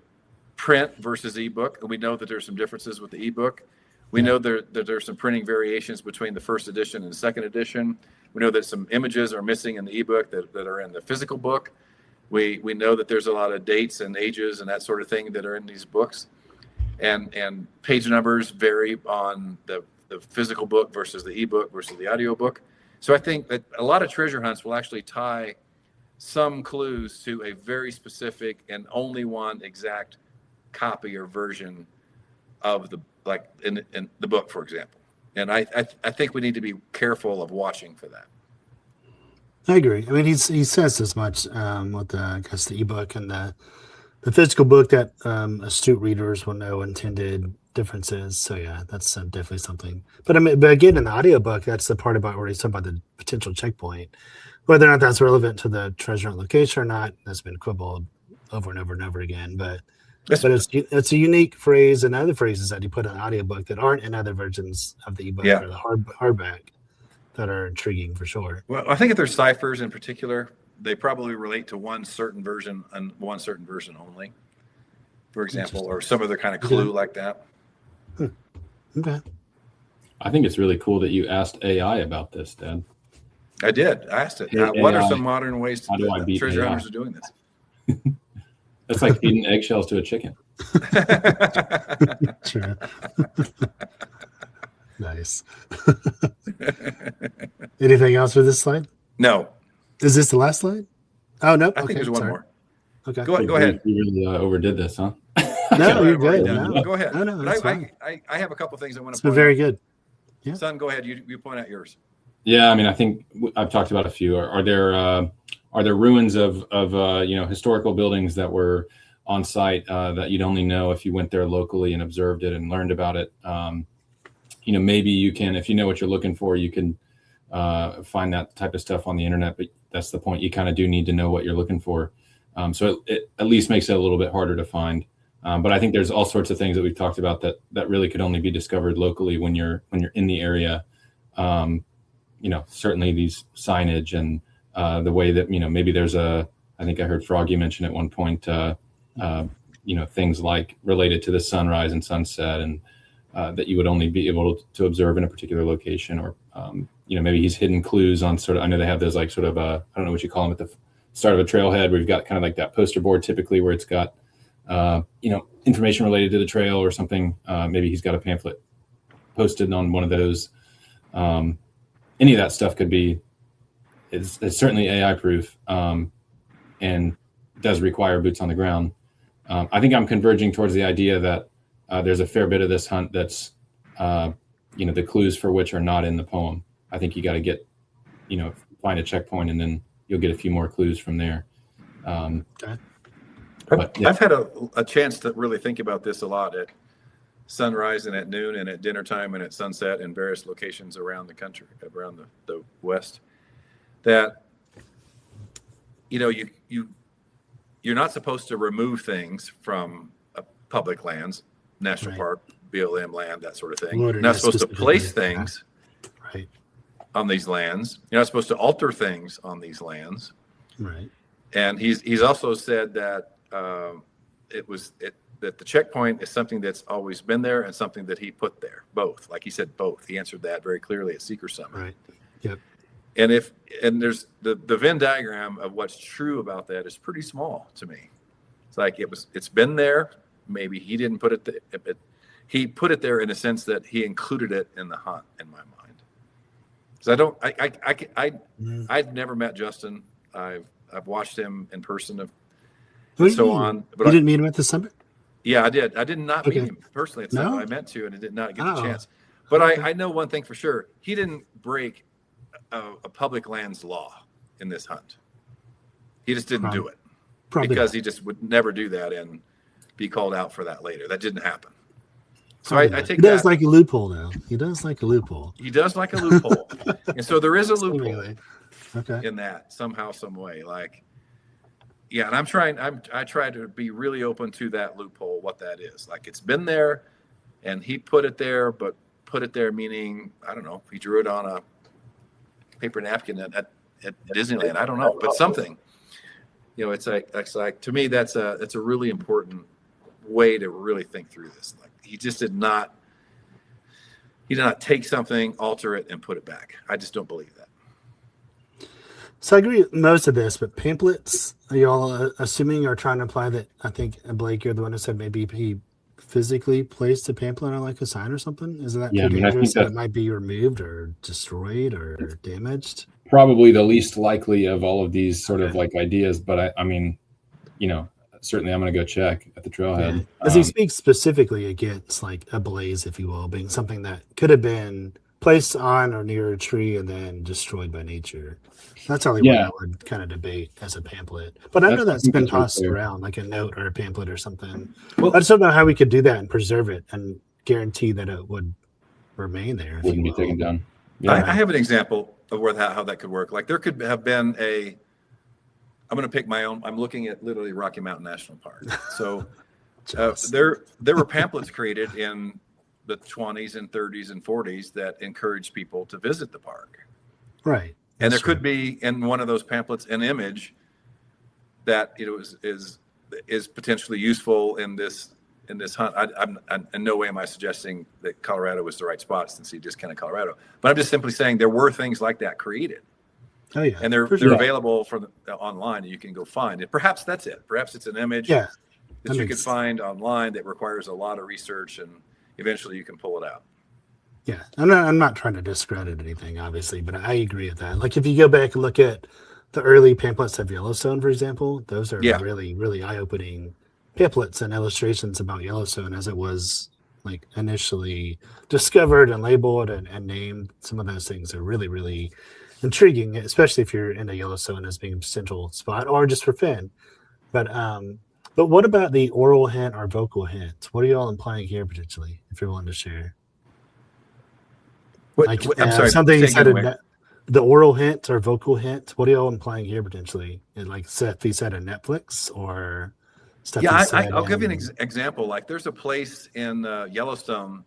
C: print versus ebook, and we know that there's some differences with the ebook. We know that there's some printing variations between the first edition and the second edition. We know that some images are missing in the ebook that are in the physical book. We know that there's a lot of dates and ages and that sort of thing that are in these books. And page numbers vary on the physical book versus the ebook versus the audio book. So I think that a lot of treasure hunts will actually tie some clues to a very specific and only one exact copy or version of in the book, for example. And I think we need to be careful of watching for that.
A: I agree. I mean, he says as much with the ebook and the physical book that astute readers will know intended differences. So yeah, that's definitely something. But again, in the audiobook, that's the part about where he's talking about the potential checkpoint, whether or not that's relevant to the treasure hunt location or not. That's been quibbled over and over and over again. But it's a unique phrase and other phrases that he put in the audiobook that aren't in other versions of the ebook or the hardback that are intriguing for sure.
C: Well, I think if there's ciphers in particular, they probably relate to one certain version and one certain version only, for example, or some other kind of clue like that.
A: Okay.
B: I think it's really cool that you asked AI about this, Dad.
C: I did. I asked it. What are some modern ways to treasure hunters are doing this?
B: That's like feeding eggshells to a chicken.
A: True. Nice. Anything else for this slide?
C: No.
A: Is this the last slide? Oh, no.
C: I think there's one more.
A: Okay.
C: Go ahead.
B: You really overdid this, huh?
A: No, you're good. No.
C: Go ahead.
A: No, that's fine.
C: I have a couple things I want to
A: It's been very good.
C: Yeah. Son, go ahead. You point out yours.
B: Yeah, I mean, I think I've talked about a few. Are there ruins of historical buildings that were on site that you'd only know if you went there locally and observed it and learned about it? Maybe you can, if you know what you're looking for, you can find that type of stuff on the internet. But that's the point. You kind of do need to know what you're looking for. So it at least makes it a little bit harder to find. But I think there's all sorts of things that we've talked about that really could only be discovered locally when you're in the area. Certainly these signage and the way that, maybe there's I think I heard Froggy mention at one point, things like related to the sunrise and sunset, and that you would only be able to observe in a particular location, or, maybe he's hidden clues on I know they have those like sort of, I don't know what you call them, at the start of a trailhead where you've got kind of like that poster board typically where it's got, information related to the trail or something. Maybe he's got a pamphlet posted on one of those. Any of that stuff could be, it's certainly AI proof, and does require boots on the ground. I think I'm converging towards the idea that there's a fair bit of this hunt that's, the clues for which are not in the poem. I think you got to get, find a checkpoint, and then you'll get a few more clues from there.
A: Okay.
C: But, yeah. I've had a chance to really think about this a lot at sunrise and at noon and at dinner time and at sunset in various locations around the country, around the West, that, you're not supposed to remove things from public lands, national park, BLM land, that sort of thing. You're not supposed to place things on these lands. You're not supposed to alter things on these lands.
A: Right.
C: And he's also said that that the checkpoint is something that's always been there and something that he put there. Both, like he said, both. He answered that very clearly at Seeker Summit.
A: Right. Yep.
C: And there's the Venn diagram of what's true about that is pretty small to me. It's like it's been there. Maybe he didn't put it there, but he put it there in a sense that he included it in the hunt, in my mind. Because I've never met Justin. I've watched him in person and so on. But
A: you didn't meet him at the summit?
C: Yeah, I did. I did not meet him personally at the summit. I meant to, and I did not get the chance. But I know one thing for sure. He didn't break a public lands law in this hunt. He just didn't do it because he just would never do that and be called out for that later. That didn't happen. So I take
A: he does like a loophole now. He does like a loophole.
C: He does like a loophole. And so there is a loophole
A: in
C: that somehow, some way. Like, yeah, and I try to be really open to that loophole, what that is. Like, it's been there and he put it there, but put it there meaning, I don't know, he drew it on a paper napkin at Disneyland. I don't know, but something. It's like to me that's a really important way to really think through this. Like, he just did not take something, alter it, and put it back. I just don't believe that.
A: So I agree with most of this, but pamphlets, are you all assuming or trying to imply that? I think, Blake, you're the one who said maybe he physically placed a pamphlet on like a sign or something? Is that too dangerous that it might be removed or destroyed or damaged?
B: Probably the least likely of all of these sort of like ideas, but I mean, certainly I'm going to go check at the trailhead.
A: Yeah. As he speaks specifically against like a blaze, if you will, being something that could have been placed on or near a tree and then destroyed by nature. That's how I would kind of debate as a pamphlet. But I know that's been tossed around like a note or a pamphlet or something. Well, I just don't know how we could do that and preserve it and guarantee that it would remain there.
B: Wouldn't be taken down.
C: Yeah. I have an example of how that could work. Like, there could have been I'm going to pick my own. I'm looking at literally Rocky Mountain National Park. So there were pamphlets created in the 20s and 30s and 40s that encouraged people to visit the park.
A: Right.
C: And there could be in one of those pamphlets an image that is potentially useful in this hunt. I'm in no way am I suggesting that Colorado was the right spot since he just kind of Colorado. But I'm just simply saying there were things like that created.
A: Oh yeah,
C: and they're available online. You can go find it. Perhaps that's it. Perhaps it's an image that you could find online that requires a lot of research, and eventually you can pull it out.
A: Yeah, I'm not trying to discredit anything, obviously, but I agree with that. Like, if you go back and look at the early pamphlets of Yellowstone, for example, those are really, really eye-opening pamphlets and illustrations about Yellowstone as it was like initially discovered and labeled and named. Some of those things are really, really intriguing, especially if you're into Yellowstone as being a potential spot or just for Fenn. But what about the oral hint or vocal hint? What are you all implying here potentially, if you're willing to share?
C: I'm sorry.
A: Something you said the oral hint or vocal hint, what are y'all implying here potentially? And like stuff he said in Netflix or stuff he
C: Yeah,
A: said
C: I'll give you an
A: in
C: example. Like there's a place in Yellowstone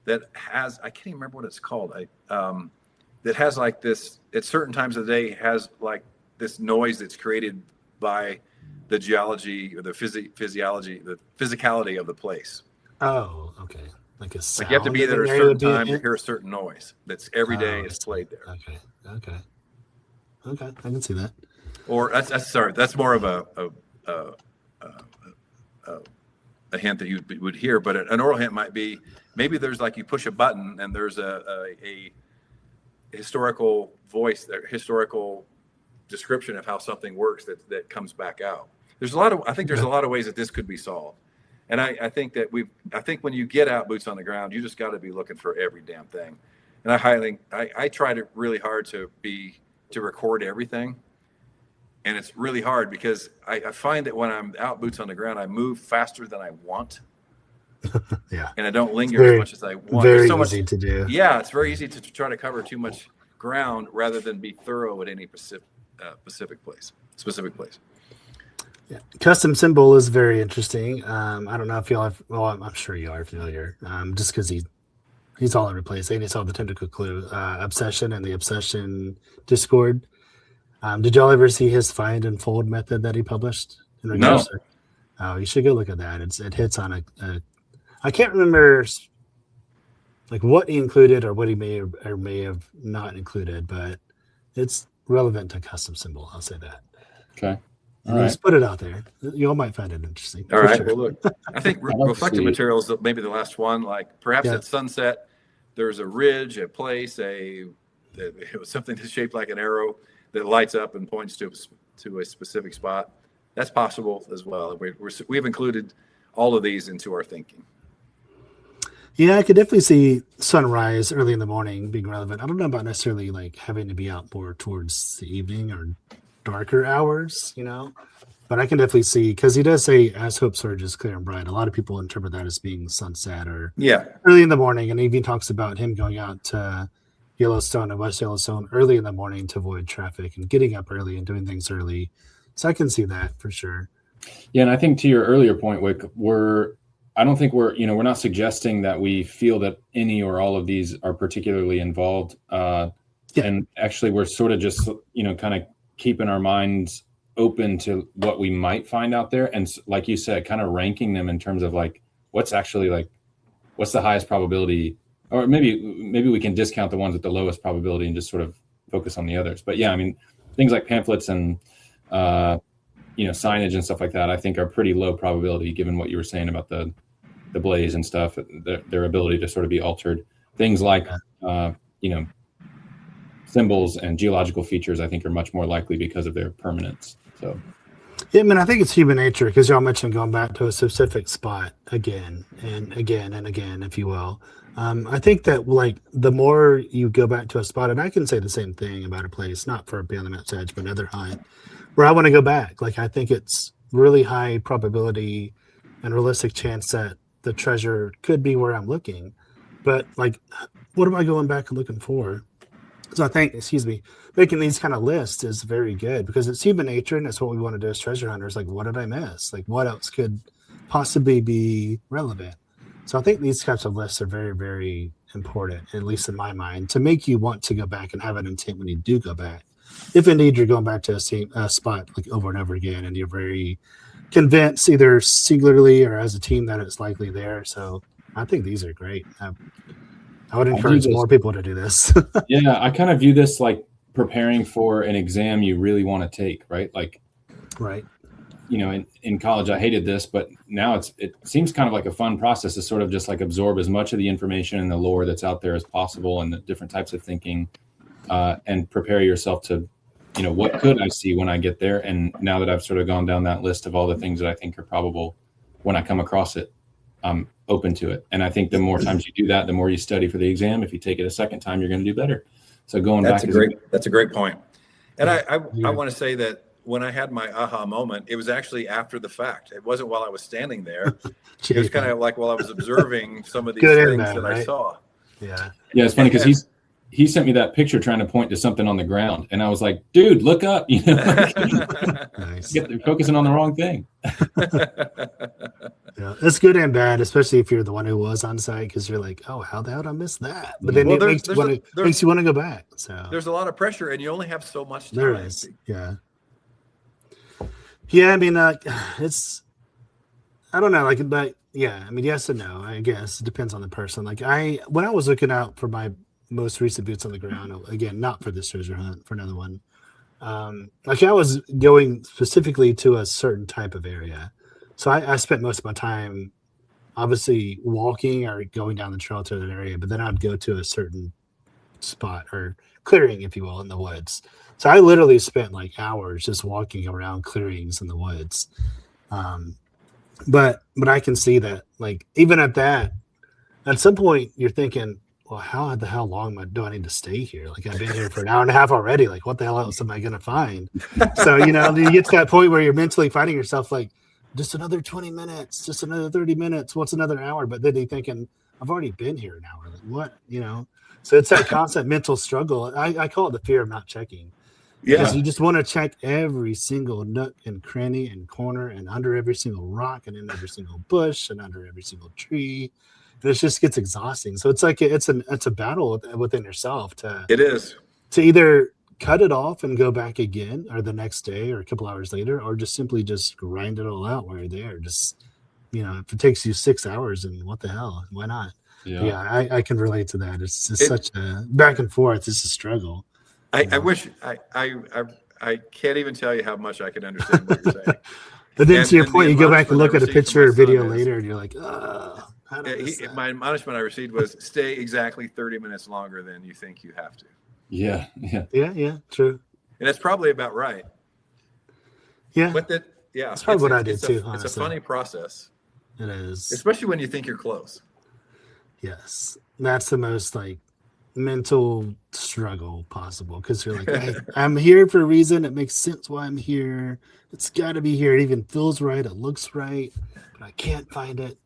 C: that has, I can't even remember what it's called. That has like this, at certain times of the day, has like this noise that's created by the geology or the physiology, the physicality of the place.
A: oh, okay. Like a
C: Like you have to
A: sound
C: be
A: in
C: there
A: an
C: at a
A: area
C: certain
A: would be a
C: time to
A: hint.
C: hear a certain noise that's every day
A: Oh, I
C: is
A: see.
C: played there.
A: Okay. Okay. Okay. I can see that.
C: Or that's sorry, that's more of a, a hint that you would hear, but an oral hint might be maybe there's like you push a button and there's a historical voice, their historical description of how something works that comes back out. There's a lot of, I think there's a lot of ways that this could be solved. And I think that I think when you get out boots on the ground, you just got to be looking for every damn thing. And I try to really hard to record everything. And it's really hard because I find that when I'm out boots on the ground, I move faster than I want.
A: Yeah.
C: And I don't linger as much as I want.
A: Very
C: There's so
A: easy
C: much
A: to do.
C: Yeah, it's very easy to try to cover too much ground rather than be thorough at any specific place.
A: Yeah. Custom symbol is very interesting. I don't know if y'all have, well, I'm sure you are familiar. Just because he's all over the place. And he saw the tentacle clue, obsession and the obsession Discord. Did y'all ever see his find and fold method that he published in regards to? Oh, you should go look at that. It hits on a I can't remember like what he included or what he may or may have not included, but it's relevant to custom symbol. I'll say that.
B: Okay.
A: And just put it out there. You all might find it interesting.
C: All right.
A: Sure.
C: Well, look, I think reflective materials, maybe the last one, like perhaps at sunset, there's a ridge, a place, something that's shaped like an arrow that lights up and points to a specific spot. That's possible as well. We've included all of these into our thinking.
A: Yeah, I could definitely see sunrise early in the morning being relevant. I don't know about necessarily like having to be out more towards the evening or darker hours, but I can definitely see, because he does say as hope surges clear and bright. A lot of people interpret that as being sunset or early in the morning, and he even talks about him going out to Yellowstone and West Yellowstone early in the morning to avoid traffic and getting up early and doing things early. So I can see that for sure.
B: Yeah, and I think to your earlier point, Wick, I don't think we're not suggesting that we feel that any or all of these are particularly involved. And actually, we're sort of just, kind of keeping our minds open to what we might find out there. And like you said, kind of ranking them in terms of like, what's the highest probability, or maybe we can discount the ones with the lowest probability and just sort of focus on the others. But yeah, I mean, things like pamphlets and, signage and stuff like that, I think are pretty low probability given what you were saying about the blaze and stuff, their ability to sort of be altered. Things like, symbols and geological features, I think, are much more likely because of their permanence. So,
A: yeah, I mean, I think it's human nature, because y'all mentioned going back to a specific spot again and again and again, if you will. I think that like the more you go back to a spot, and I can say the same thing about a place, not for Beyond the Map's Edge, but another hunt, where I want to go back. Like I think it's really high probability and realistic chance that the treasure could be where I'm looking. But like, what am I going back and looking for? So I think, making these kind of lists is very good, because it's human nature and it's what we want to do as treasure hunters. Like, what did I miss? Like, what else could possibly be relevant? So I think these types of lists are very, very important, at least in my mind, to make you want to go back and have an intent when you do go back. If indeed you're going back to a spot like over and over again, and you're very convinced either singularly or as a team that it's likely there. So I think these are great. I would encourage more people to do this.
B: Yeah, I kind of view this like preparing for an exam you really want to take, right? Like,
A: right.
B: In college, I hated this, but now it seems kind of like a fun process to sort of just like absorb as much of the information and the lore that's out there as possible, and the different types of thinking, and prepare yourself to, what could I see when I get there? And now that I've sort of gone down that list of all the things that I think are probable when I come across it, I'm open to it. And I think the more times you do that, the more you study for the exam. If you take it a second time, you're going to do better. So
C: that's a great point. And I want to say that when I had my aha moment, it was actually after the fact. It wasn't while I was standing there. It was kind of like while I was observing some of these things that I saw.
A: Yeah.
B: Yeah, it's funny because he sent me that picture trying to point to something on the ground, and I was like, dude, look up, you know.
A: Nice.
B: Focusing on the wrong thing.
A: Yeah, it's good and bad, especially if you're the one who was on site, because you're like, oh, how the hell did I miss that? But then it makes you want to go back. So
C: there's a lot of pressure, and you only have so much time.
A: There is. Yeah. Yeah, I mean, it's, I don't know, like, but yeah, I mean, yes and no, I guess it depends on the person. Like when I was looking out for my most recent boots on the ground, again, not for this treasure hunt, for another one, like I was going specifically to a certain type of area. So I spent most of my time obviously walking or going down the trail to that area, but then I'd go to a certain spot or clearing, if you will, in the woods. So I literally spent like hours just walking around clearings in the woods. But I can see that, like, even at that, at some point you're thinking, well, how the hell long do I need to stay here? Like, I've been here for an hour and a half already. Like, what the hell else am I going to find? So, you know, you get to that point where you're mentally fighting yourself, like, just another 20 minutes, just another 30 minutes. What's another hour? But then you're thinking, I've already been here an hour. Like, what, you know? So it's that constant mental struggle. I call it the fear of not checking.
C: Yeah.
A: Because you just want to check every single nook and cranny and corner and under every single rock and in every single bush and under every single tree. And it just gets exhausting. So it's like it's a battle within yourself to either cut it off and go back again, or the next day or a couple hours later, or just simply just grind it all out while you're there. Just, you know, if it takes you 6 hours, and what the hell, why not? Yeah, I can relate to that. It's just such a back and forth. It's a struggle.
C: I wish I can't even tell you how much I can understand what you're saying.
A: But then to your point, you go back and look at a picture or video later, and you're like, oh.
C: My admonishment I received was stay exactly 30 minutes longer than you think you have to.
A: Yeah, true.
C: And that's probably about right.
A: Yeah,
C: but that's
A: probably what I did too.
C: It's a funny process.
A: It is,
C: especially when you think you're close.
A: Yes, that's the most like mental struggle possible, because you're like, hey, I'm here for a reason. It makes sense why I'm here. It's got to be here. It even feels right. It looks right, but I can't find it.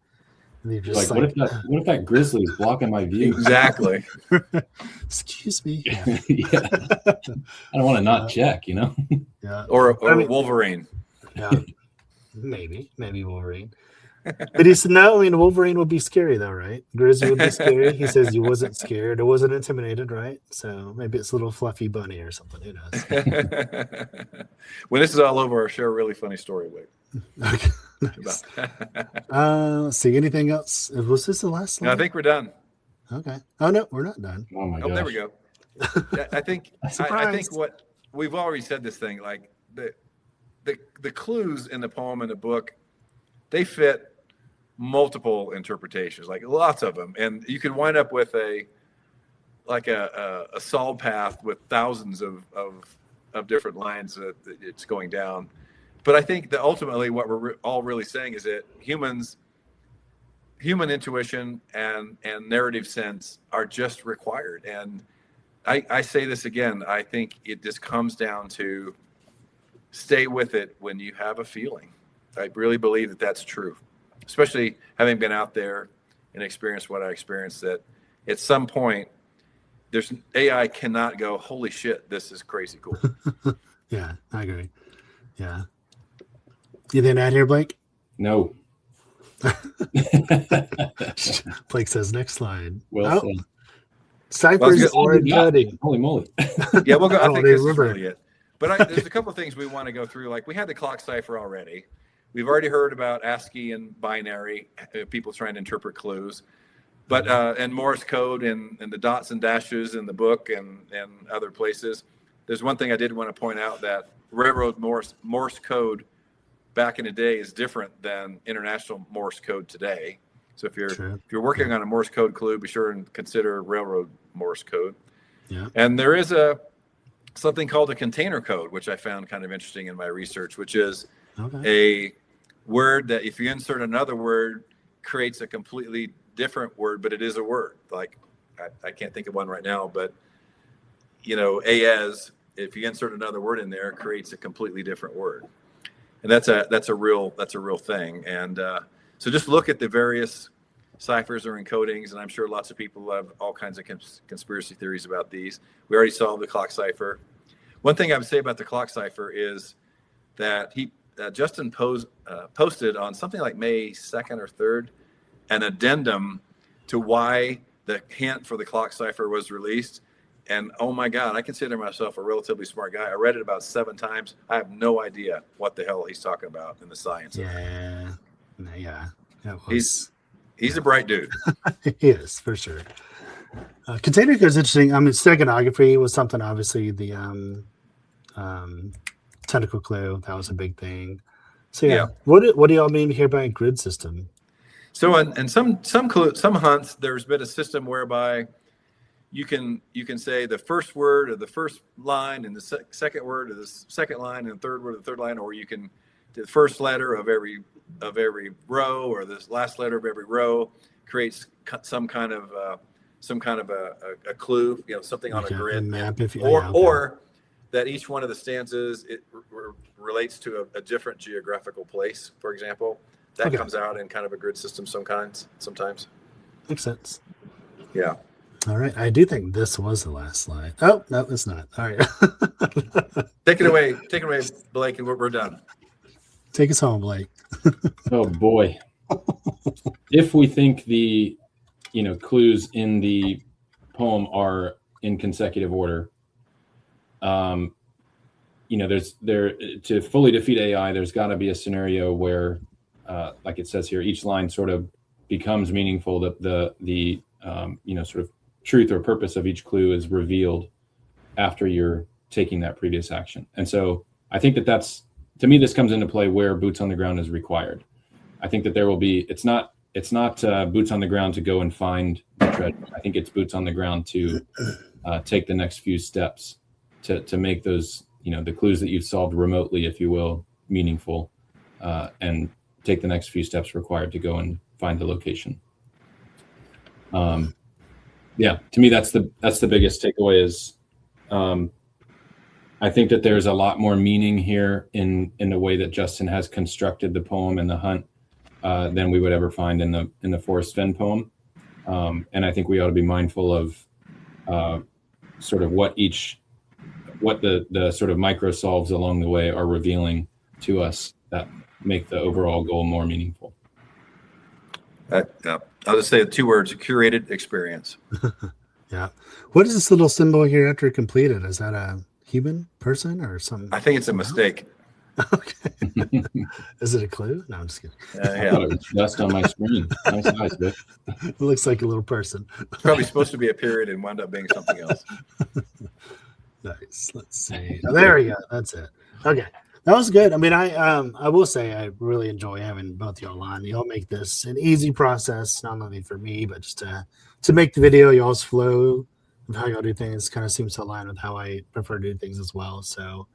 A: And you're just
B: like, what if that grizzly is blocking my view?
C: Exactly.
A: Excuse me.
B: Yeah. I don't want to not check, you know.
C: Yeah. Or Wolverine.
A: Yeah. Maybe Wolverine. But he said, no, I mean, Wolverine would be scary though, right? Grizzly would be scary. He says he wasn't scared or wasn't intimidated, right? So maybe it's a little fluffy bunny or something. Who knows?
C: When this is all over, I'll share a really funny story with you.
A: Okay. Nice. Let's see. Anything else? Was this the last slide?
C: No, I think we're done.
A: Okay. Oh no, we're not done.
B: Oh my gosh.
C: There we go. I think what we've already said this thing, like the clues in the poem and the book, they fit multiple interpretations, like lots of them, and you can wind up with a solid path with thousands of different lines that it's going down. But I think that ultimately what we're all really saying is that human intuition and narrative sense are just required. And I say this again, I think it just comes down to stay with it when you have a feeling. I really believe that that's true, especially having been out there and experienced what I experienced, that at some point there's AI cannot go, holy shit, this is crazy cool.
A: Yeah, I agree. Yeah. You didn't add here, Blake?
B: No.
A: Blake says next slide.
B: Well said.
A: Ciphers or encoding.
B: Holy moly.
C: Yeah, we'll go. I think this is really it. But there's a couple of things we want to go through. Like, we had the clock cipher already. We've already heard about ASCII and binary, people trying to interpret clues. But and Morse code and the dots and dashes in the book and other places. There's one thing I did want to point out, that railroad Morse code back in the day is different than international Morse code today. So if you're working on a Morse code clue, be sure and consider railroad Morse code.
A: Yeah.
C: And there is something called a container code, which I found kind of interesting in my research, which is a word that if you insert another word creates a completely different word, but it is a word. Like I can't think of one right now, but as if you insert another word in there, creates a completely different word. And that's a real thing. And so just look at the various ciphers or encodings, and I'm sure lots of people have all kinds of conspiracy theories about these. We already solved the clock cipher. One thing I would say about the clock cipher is that Justin posted on something like May 2nd or 3rd an addendum to why the hint for the clock cipher was released. And oh my God, I consider myself a relatively smart guy. I read it about 7 times. I have no idea what the hell he's talking about in the science.
A: Yeah.
C: He's a bright dude.
A: He is, for sure. Container code is interesting. I mean, steganography was something, obviously, the tentacle clue, that was a big thing. So yeah. What do y'all mean here by grid system?
C: So in some hunts, there's been a system whereby you can say the first word of the first line and the second word of the second line and the third word of the third line, or you can the first letter of every row or the last letter of every row creates some kind of a clue, something on a grid
A: map,
C: or that each one of the stanzas relates to a different geographical place, for example. That comes out in kind of a grid system sometimes.
A: Makes sense.
C: Yeah.
A: All right. I do think this was the last slide. Oh, no, it's not. All right.
C: Take it away, Blake, and we're done.
A: Take us home, Blake.
B: Oh boy. If we think the clues in the poem are in consecutive order, to fully defeat AI, there's got to be a scenario where, like it says here, each line sort of becomes meaningful. The sort of truth or purpose of each clue is revealed after you're taking that previous action. And so I think that's, to me, this comes into play where boots on the ground is required. I think that there will be, it's not boots on the ground to go and find the treasure. I think it's boots on the ground to take the next few steps to make those, the clues that you've solved remotely, if you will, meaningful, and take the next few steps required to go and find the location. To me, that's the biggest takeaway is, I think that there's a lot more meaning here in the way that Justin has constructed the poem and the hunt than we would ever find in the Forrest Fenn poem. And I think we ought to be mindful of sort of what the sort of micro solves along the way are revealing to us that make the overall goal more meaningful.
C: I'll just say 2 words: curated experience.
A: Yeah. What is this little symbol here after completed? Is that a human person or something?
C: I think it's a mistake.
A: Okay. Is it a clue? No, I'm just kidding.
B: I thought it was just on my screen. Nice eyes, Vic.
A: It looks like a little person.
C: It's probably supposed to be a period and wound up being something else.
A: Nice. Let's see. Oh, there we go. That's it. Okay. That was good. I mean, I will say I really enjoy having both y'all on. Y'all make this an easy process, not only for me, but just to make the video. Y'all's flow of how y'all do things kind of seems to align with how I prefer to do things as well. So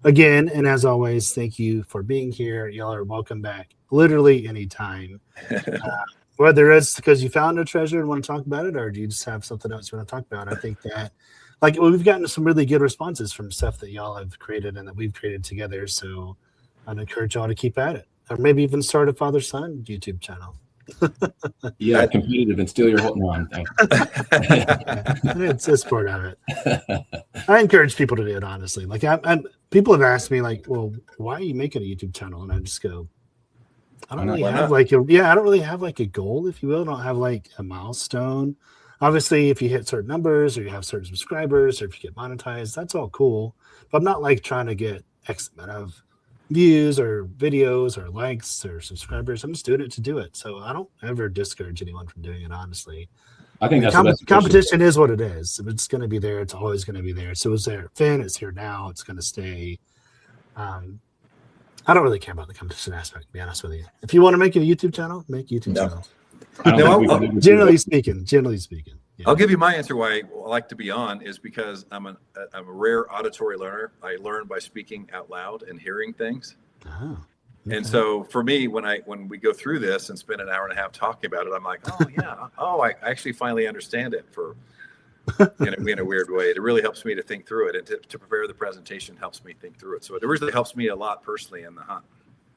A: again, and as always, thank you for being here. Y'all are welcome back literally anytime. Whether it's because you found a treasure and want to talk about it, or do you just have something else you want to talk about? I think that we've gotten some really good responses from stuff that y'all have created and that we've created together. So I'd encourage y'all to keep at it, or maybe even start a father-son YouTube channel.
B: Yeah, competitive and steal your whole no,
A: It's part of it. I encourage people to do it, honestly. Like people have asked me, like, well, why are you making a YouTube channel? And I just go, I don't really have I don't really have like a goal, if you will. I don't have like a milestone. Obviously, if you hit certain numbers or you have certain subscribers or if you get monetized, that's all cool. But I'm not like trying to get X amount of views or videos or likes or subscribers. I'm just doing it to do it. So I don't ever discourage anyone from doing it, honestly.
B: I think that's
A: competition is what it is. If it's going to be there, it's always going to be there. So it's there. Finn, it's here now. It's going to stay. I don't really care about the competition aspect, to be honest with you. If you want to make a YouTube channel, make a YouTube channel. Generally speaking. Yeah.
C: I'll give you my answer why I like to be on is because I'm a rare auditory learner. I learn by speaking out loud and hearing things.
A: Oh, okay.
C: And so for me, when we go through this and spend an hour and a half talking about it, I'm like, oh yeah, I actually finally understand it in a weird way. It really helps me to think through it, and to prepare the presentation helps me think through it. So it really helps me a lot personally in the hunt.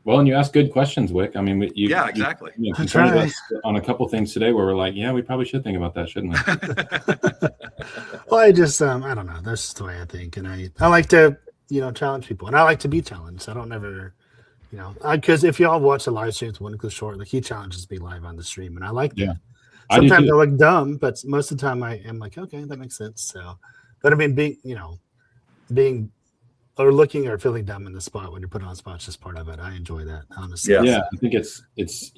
B: Well, and you ask good questions, Wick. I mean,
C: Yeah, exactly.
B: You
A: That's
B: confronted
A: right.
B: us on a couple things today where we're like, yeah, we probably should think about that, shouldn't we?
A: Well, I just I don't know. That's just the way I think, and I like to challenge people, and I like to be challenged. I don't never because if y'all watch the live streams, one goes short, like he challenges me live on the stream, and I like that.
B: Yeah, I do
A: Sometimes I
B: too.
A: look dumb, but most of the time I am like, okay, that makes sense. So, but I mean, being or looking or feeling dumb in the spot when you're put on the spot is just part of it. I enjoy that, honestly.
C: Yeah.
B: Yeah, I think it's if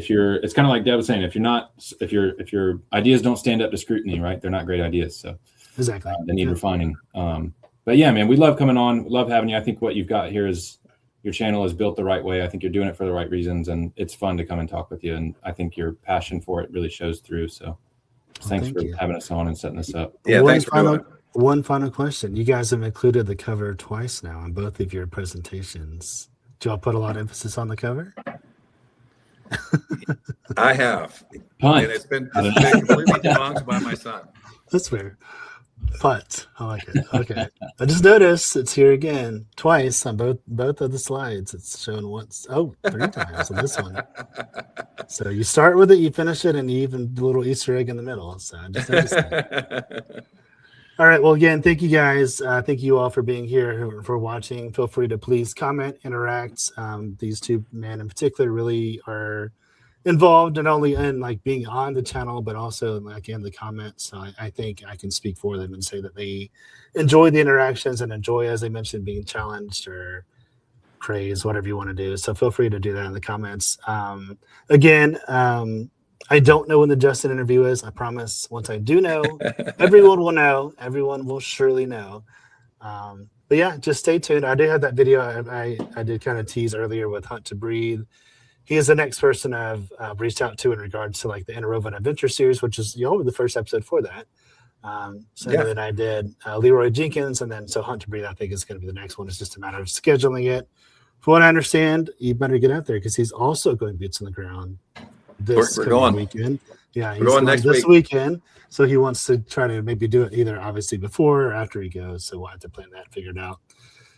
B: you're it's kind of like Deb was saying, if your ideas don't stand up to scrutiny, right, they're not great ideas. So
A: Exactly.
B: they need refining. But yeah, man, we love coming on. We love having you. I think what you've got here is your channel is built the right way. I think you're doing it for the right reasons, and it's fun to come and talk with you. And I think your passion for it really shows through. So thanks for having us on and setting this up.
C: Yeah, thanks for doing it.
A: One final question. You guys have included the cover twice now on both of your presentations. Do y'all put a lot of emphasis on the cover?
C: I have.
B: Punt.
C: And it's been completely debunked by my son.
A: That's fair. But I like it. Okay. I just noticed it's here again twice on both of the slides. It's shown once. Oh, 3 times on this one. So you start with it, you finish it, and you even the little Easter egg in the middle. So I just noticed that. All right. Well, again, thank you guys. Thank you all for being here, for watching. Feel free to please comment, interact. These two men in particular really are involved not only in like being on the channel, but also like in the comments. So I think I can speak for them and say that they enjoy the interactions and enjoy, as I mentioned, being challenged or praised, whatever you want to do. So feel free to do that in the comments. Again, I don't know when the Justin interview is. I promise once I do know, everyone will know. Everyone will surely know. But yeah, just stay tuned. I do have that video I did kind of tease earlier with Hunt to Breathe. He is the next person I've reached out to in regards to like the Interwoven Adventure series, which is the first episode for that. Then I did Leroy Jenkins, and then so Hunt to Breathe I think is going to be the next one. It's just a matter of scheduling it. From what I understand, you better get out there because he's also going boots on the ground this weekend. Yeah, he's going this weekend. So he wants to try to maybe do it either obviously before or after he goes. So we'll have to plan that, figured out.